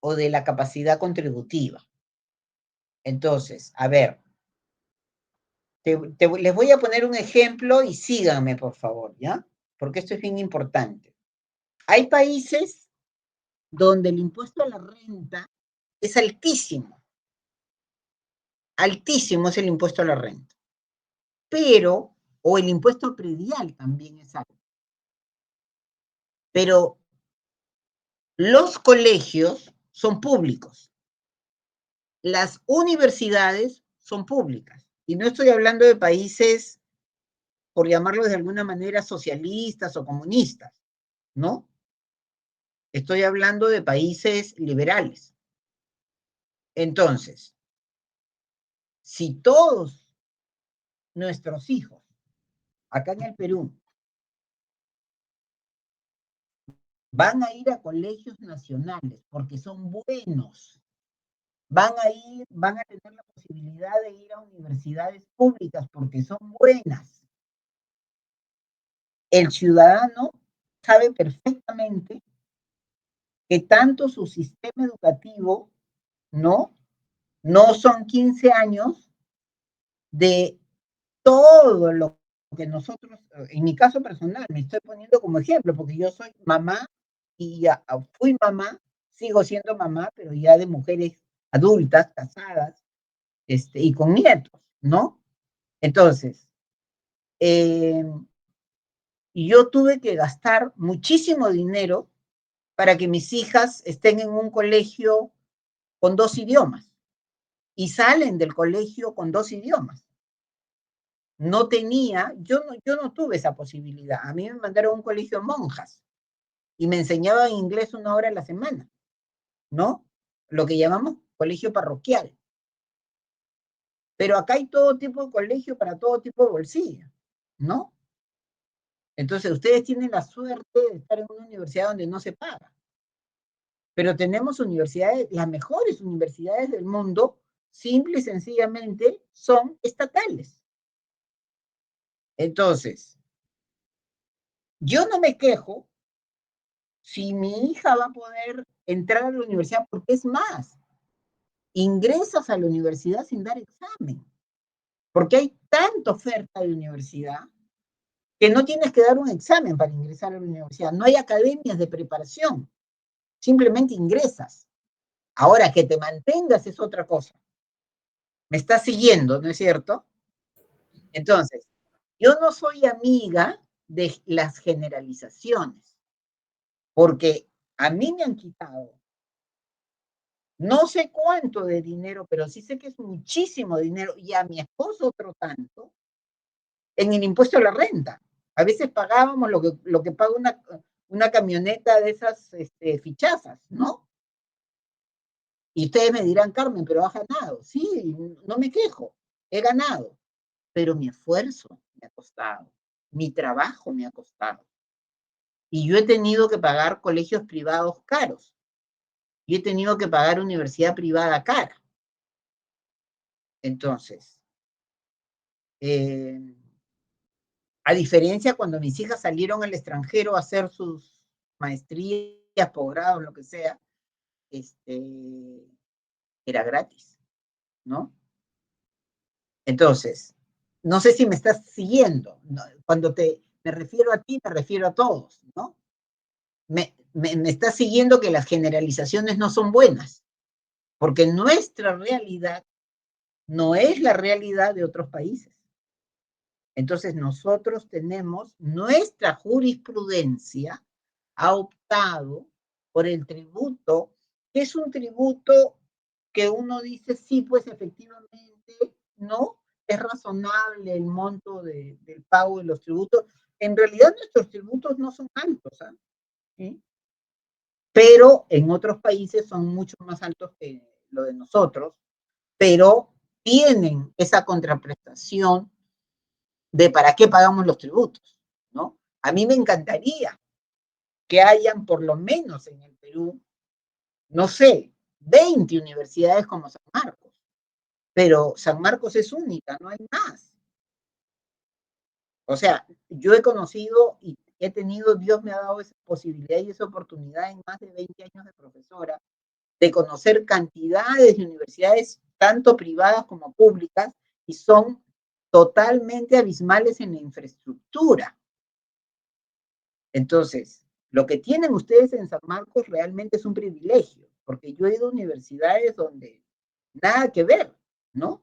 o de la capacidad contributiva. Entonces, a ver, les voy a poner un ejemplo y síganme, por favor, ¿ya? Porque esto es bien importante. Hay países donde el impuesto a la renta es altísimo. Altísimo es el impuesto a la renta. Pero, o el impuesto predial también es alto. Pero los colegios son públicos. Las universidades son públicas. Y no estoy hablando de países, por llamarlos de alguna manera, socialistas o comunistas, ¿no? Estoy hablando de países liberales. Entonces, si todos nuestros hijos, acá en el Perú, van a ir a colegios nacionales porque son buenos, van a tener la posibilidad de ir a universidades públicas porque son buenas. El ciudadano sabe perfectamente que tanto su sistema educativo, ¿no? No son 15 años de todo lo que nosotros, en mi caso personal, me estoy poniendo como ejemplo, porque yo soy mamá y ya fui mamá, sigo siendo mamá, pero ya de mujeres adultas, casadas, y con nietos, ¿no? Entonces, yo tuve que gastar muchísimo dinero para que mis hijas estén en un colegio con 2 idiomas y salen del colegio con 2 idiomas. No tenía, yo no tuve esa posibilidad. A mí me mandaron a un colegio de monjas y me enseñaban inglés 1 hora a la semana, ¿no? Lo que llamamos colegio parroquial. Pero acá hay todo tipo de colegio para todo tipo de bolsillo, ¿no? Entonces, ustedes tienen la suerte de estar en una universidad donde no se paga. Pero tenemos universidades, las mejores universidades del mundo, simple y sencillamente, son estatales. Entonces, yo no me quejo si mi hija va a poder entrar a la universidad, porque es más, ingresas a la universidad sin dar examen, porque hay tanta oferta de universidad que no tienes que dar un examen para ingresar a la universidad. No hay academias de preparación, simplemente ingresas. Ahora, que te mantengas es otra cosa. Me estás siguiendo, ¿no es cierto? Entonces, Yo no soy amiga de las generalizaciones, porque a mí me han quitado no sé cuánto de dinero, pero sí sé que es muchísimo dinero, y a mi esposo otro tanto, en el impuesto a la renta. A veces pagábamos lo que paga una camioneta de esas fichazas, ¿no? Y ustedes me dirán, Carmen, pero has ganado. Sí, no me quejo, he ganado, pero mi esfuerzo me ha costado, mi trabajo me ha costado. Y yo he tenido que pagar colegios privados caros, y he tenido que pagar universidad privada cara. Entonces, a diferencia cuando mis hijas salieron al extranjero a hacer sus maestrías, posgrados, lo que sea, era gratis, ¿no? Entonces, no sé si me estás siguiendo. ¿No? Cuando me refiero a ti, me refiero a todos, ¿no? Me estás siguiendo que las generalizaciones no son buenas, porque nuestra realidad no es la realidad de otros países. Entonces, nosotros tenemos nuestra jurisprudencia ha optado por el tributo, que es un tributo que uno dice, sí, pues efectivamente, no, es razonable el monto del pago de los tributos. En realidad nuestros tributos no son altos, ¿sí? Pero en otros países son mucho más altos que lo de nosotros, pero tienen esa contraprestación de para qué pagamos los tributos, ¿no? A mí me encantaría que hayan por lo menos en el Perú, no sé, 20 universidades como San Marcos, pero San Marcos es única, no hay más. O sea, yo he conocido y he tenido, Dios me ha dado esa posibilidad y esa oportunidad en más de 20 años de profesora, de conocer cantidades de universidades, tanto privadas como públicas, y son totalmente abismales en la infraestructura. Entonces, lo que tienen ustedes en San Marcos realmente es un privilegio, porque yo he ido a universidades donde nada que ver, ¿no?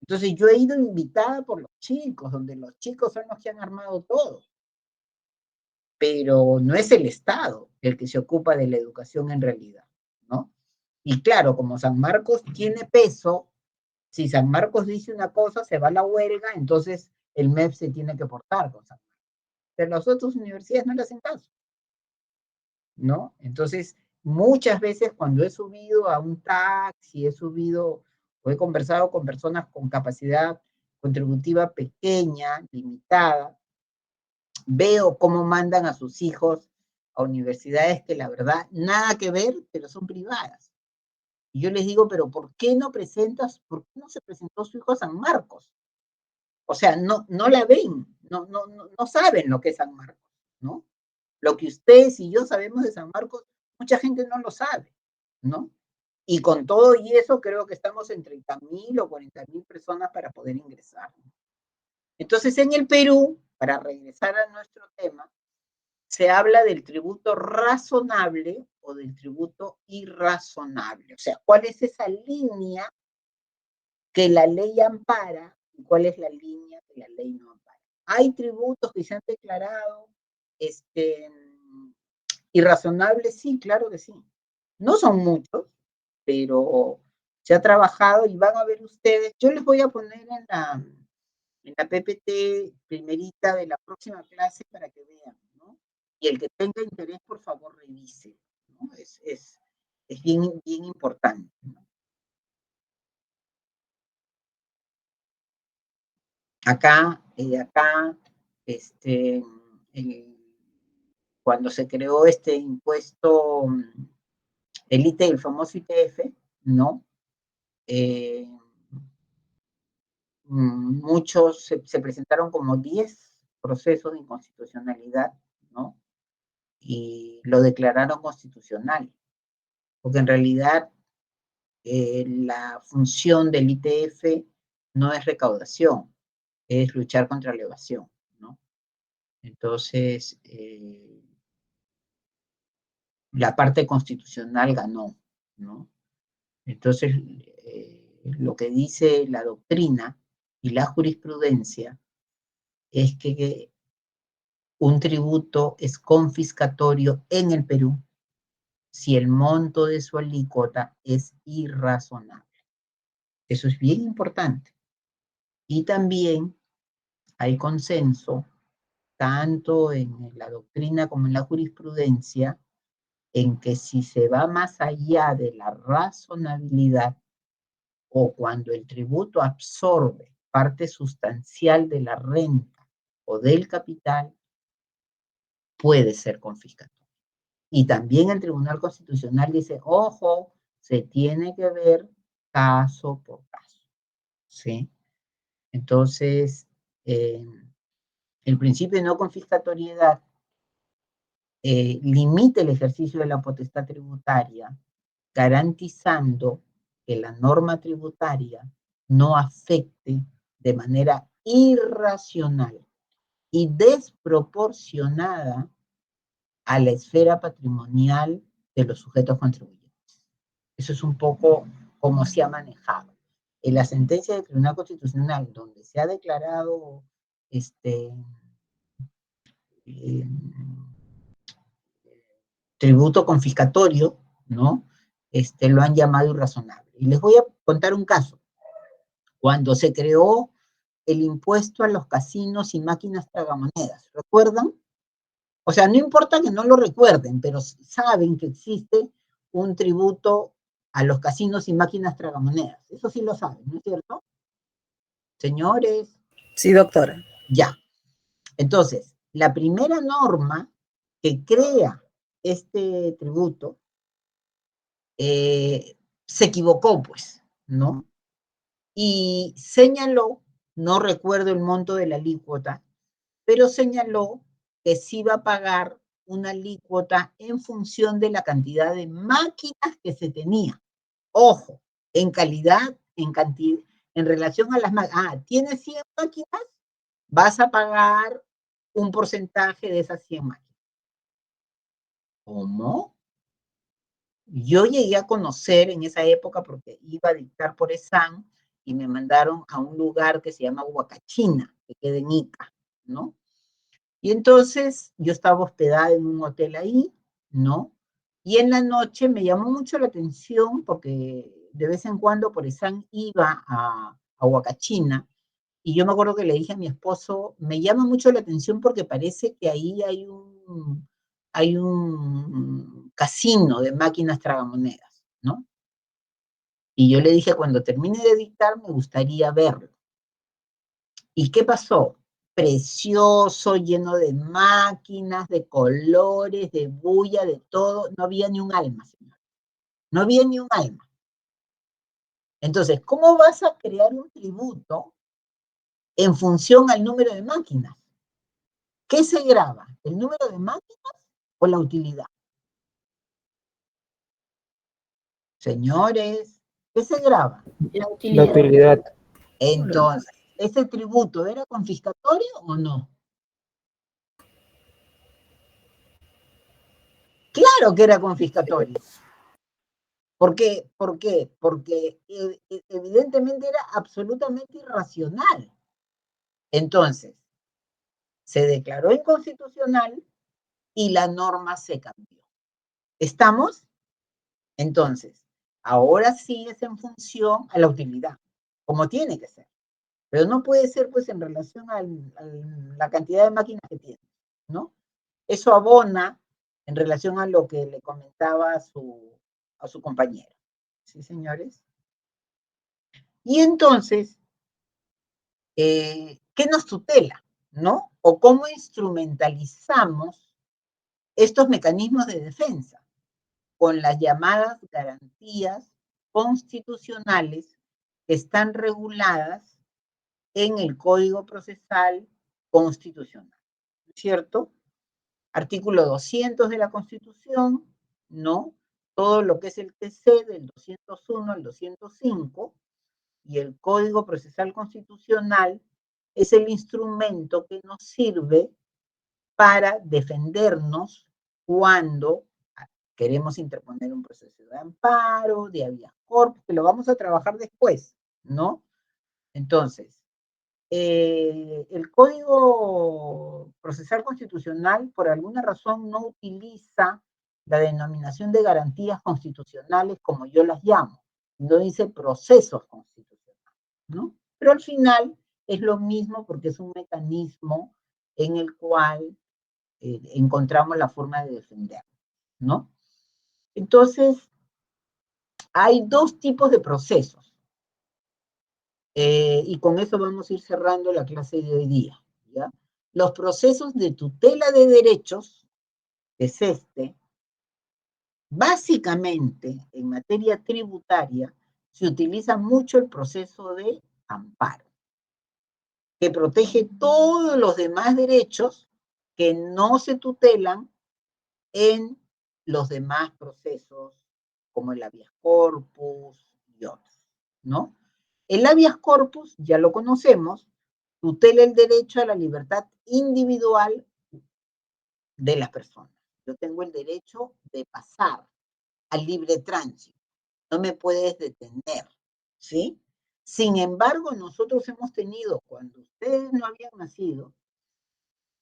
Entonces yo he ido invitada por los chicos, donde los chicos son los que han armado todo, pero no es el Estado el que se ocupa de la educación en realidad, ¿no? Y claro, como San Marcos tiene peso, si San Marcos dice una cosa, se va a la huelga, entonces el MEP se tiene que portar con San Marcos. Pero las otras universidades no le hacen caso, ¿no? Entonces, muchas veces cuando he subido a un taxi, he subido o he conversado con personas con capacidad contributiva pequeña, limitada, veo cómo mandan a sus hijos a universidades que la verdad nada que ver, pero son privadas. Y yo les digo, pero ¿por qué no se presentó su hijo a San Marcos? O sea, no la ven, no saben lo que es San Marcos, ¿no? Lo que ustedes y yo sabemos de San Marcos, mucha gente no lo sabe, ¿no? Y con todo y eso, creo que estamos en 30.000 o 40.000 personas para poder ingresar. Entonces, en el Perú, para regresar a nuestro tema, se habla del tributo razonable o del tributo irrazonable. O sea, ¿cuál es esa línea que la ley ampara y cuál es la línea que la ley no ampara? Hay tributos que se han declarado irrazonables, sí, claro que sí. No son muchos, pero se ha trabajado y van a ver ustedes. Yo les voy a poner en la PPT primerita de la próxima clase para que vean, ¿no? Y el que tenga interés, por favor, revise, ¿no? Es bien, bien importante, ¿no? Acá, cuando se creó este impuesto, el famoso ITF, ¿no? Muchos se presentaron como 10 procesos de inconstitucionalidad, ¿no? Y lo declararon constitucional, porque en realidad la función del ITF no es recaudación, es luchar contra la evasión, ¿no? Entonces, la parte constitucional ganó, ¿no? Entonces, lo que dice la doctrina y la jurisprudencia es que un tributo es confiscatorio en el Perú si el monto de su alícuota es irrazonable. Eso es bien importante. Y también hay consenso, tanto en la doctrina como en la jurisprudencia, en que si se va más allá de la razonabilidad o cuando el tributo absorbe parte sustancial de la renta o del capital, puede ser confiscatorio. Y también el Tribunal Constitucional dice, ojo, se tiene que ver caso por caso, ¿sí? Entonces, el principio de no confiscatoriedad limita el ejercicio de la potestad tributaria, garantizando que la norma tributaria no afecte de manera irracional y desproporcionada a la esfera patrimonial de los sujetos contribuyentes. Eso es un poco cómo se ha manejado. En la sentencia del Tribunal Constitucional, donde se ha declarado tributo confiscatorio, ¿no? Lo han llamado irrazonable. Y les voy a contar un caso. Cuando se creó el impuesto a los casinos y máquinas tragamonedas, ¿recuerdan? O sea, no importa que no lo recuerden, pero saben que existe un tributo a los casinos y máquinas tragamonedas. Eso sí lo saben, ¿no es cierto? Señores. Sí, doctora. Ya. Entonces, la primera norma que crea este tributo se equivocó, pues, ¿no? Y señaló, no recuerdo el monto de la alícuota, pero señaló que se iba a pagar una alícuota en función de la cantidad de máquinas que se tenía. Ojo, en calidad, en cantidad, en relación a las máquinas. ¿Tienes 100 máquinas? Vas a pagar un porcentaje de esas 100 máquinas. ¿Cómo? Yo llegué a conocer en esa época, porque iba a dictar por ESAN, y me mandaron a un lugar que se llama Huacachina, que queda en Ica, ¿no? Y entonces yo estaba hospedada en un hotel ahí, ¿no? Y en la noche me llamó mucho la atención, porque de vez en cuando por ESAN iba a Huacachina, y yo me acuerdo que le dije a mi esposo, me llama mucho la atención porque parece que ahí hay un casino de máquinas tragamonedas, ¿no? Y yo le dije, cuando termine de dictar, me gustaría verlo. ¿Y qué pasó? Precioso, lleno de máquinas, de colores, de bulla, de todo. No había ni un alma, señor. No había ni un alma. Entonces, ¿cómo vas a crear un tributo en función al número de máquinas? ¿Qué se graba? ¿El número de máquinas o la utilidad? Señores, ¿qué se graba? La utilidad. La utilidad. Entonces, ¿ese tributo era confiscatorio o no? Claro que era confiscatorio. ¿Por qué? ¿Por qué? Porque evidentemente era absolutamente irracional. Entonces, se declaró inconstitucional y la norma se cambió. ¿Estamos? Entonces, ahora sí es en función a la utilidad, como tiene que ser. Pero no puede ser, pues, en relación a la cantidad de máquinas que tiene, ¿no? Eso abona en relación a lo que le comentaba a su compañera. ¿Sí, señores? Y entonces, ¿qué nos tutela, no? O cómo instrumentalizamos estos mecanismos de defensa con las llamadas garantías constitucionales que están reguladas en el Código Procesal Constitucional, ¿cierto? Artículo 200 de la Constitución, ¿no? Todo lo que es el TC del 201 al 205 y el Código Procesal Constitucional es el instrumento que nos sirve para defendernos cuando queremos interponer un proceso de amparo, de habeas corpus, que lo vamos a trabajar después, ¿no? Entonces, el Código Procesal Constitucional, por alguna razón, no utiliza la denominación de garantías constitucionales como yo las llamo. No dice procesos constitucionales, ¿no? Pero al final es lo mismo porque es un mecanismo en el cual encontramos la forma de defender, ¿no? Entonces, hay dos tipos de procesos. Y con eso vamos a ir cerrando la clase de hoy día, ¿ya? Los procesos de tutela de derechos, que es básicamente en materia tributaria se utiliza mucho el proceso de amparo, que protege todos los demás derechos que no se tutelan en los demás procesos, como el habeas corpus y otros, ¿no? El habeas corpus, ya lo conocemos, tutela el derecho a la libertad individual de las personas. Yo tengo el derecho de pasar al libre tránsito. No me puedes detener, ¿sí? Sin embargo, nosotros hemos tenido, cuando ustedes no habían nacido,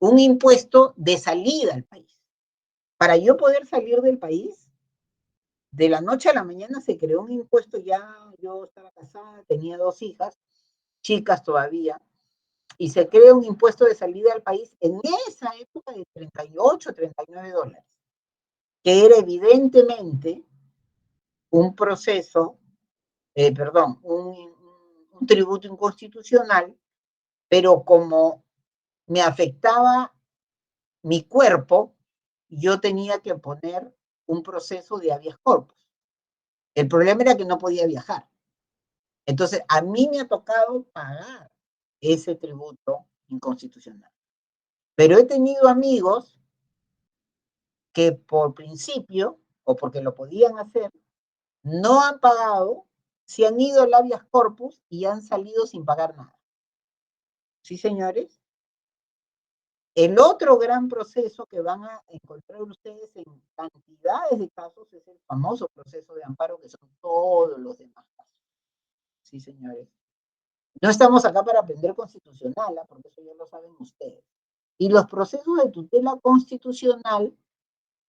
un impuesto de salida al país. Para yo poder salir del país, de la noche a la mañana se creó un impuesto, ya yo estaba casada, tenía 2 hijas, chicas todavía, y se crea un impuesto de salida al país en esa época de $38, $39, que era evidentemente un proceso, un tributo inconstitucional, pero como me afectaba mi cuerpo, yo tenía que poner un proceso de habeas corpus. El problema era que no podía viajar. Entonces, a mí me ha tocado pagar ese tributo inconstitucional. Pero he tenido amigos que por principio, o porque lo podían hacer, no han pagado, se han ido al habeas corpus y han salido sin pagar nada. ¿Sí, señores? El otro gran proceso que van a encontrar ustedes en cantidades de casos es el famoso proceso de amparo, que son todos los demás casos. Sí, señores. No estamos acá para aprender constitucional, porque eso ya lo saben ustedes. Y los procesos de tutela constitucional,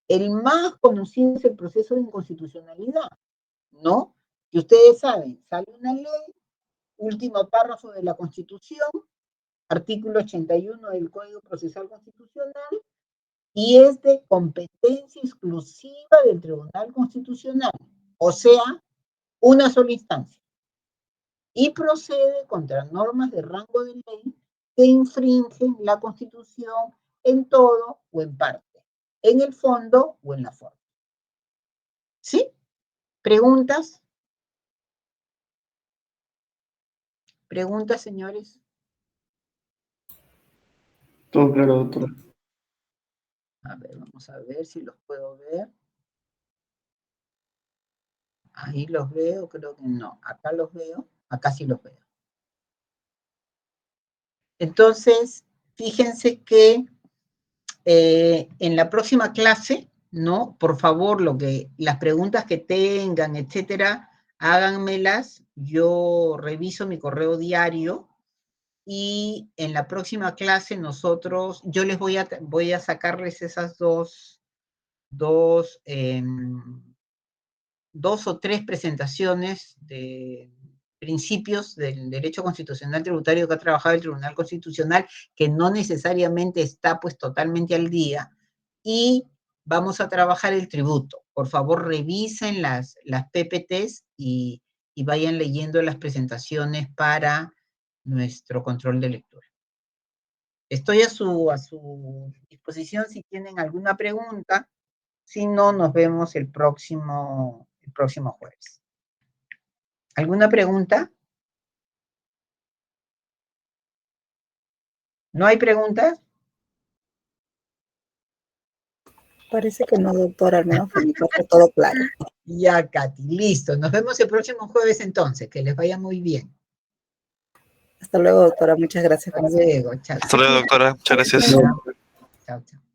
el más conocido es el proceso de inconstitucionalidad, ¿no? Que ustedes saben, sale una ley, último párrafo de la Constitución, artículo 81 del Código Procesal Constitucional, y es de competencia exclusiva del Tribunal Constitucional, o sea, una sola instancia, y procede contra normas de rango de ley que infringen la Constitución en todo o en parte, en el fondo o en la forma. ¿Sí? ¿Preguntas? ¿Preguntas, señores? Todo claro, doctor. A ver, vamos a ver si los puedo ver. Ahí los veo, creo que no. Acá los veo, acá sí los veo. Entonces, fíjense que en la próxima clase, ¿no? Por favor, las preguntas que tengan, etcétera, háganmelas. Yo reviso mi correo diario y en la próxima clase yo les voy a sacarles esas dos o tres presentaciones de principios del derecho constitucional tributario que ha trabajado el Tribunal Constitucional, que no necesariamente está pues totalmente al día, y vamos a trabajar el tributo. Por favor, revisen las PPTs y vayan leyendo las presentaciones para nuestro control de lectura. Estoy a su disposición si tienen alguna pregunta. Si no, nos vemos el próximo jueves. ¿Alguna pregunta? ¿No hay preguntas? Parece que no, doctora, al menos por mi parte todo claro. Ya, Katy, listo. Nos vemos el próximo jueves entonces. Que les vaya muy bien. Hasta luego, doctora. Muchas gracias. Hasta luego. Chao. Hasta luego, doctora. Muchas gracias. Chao, chao.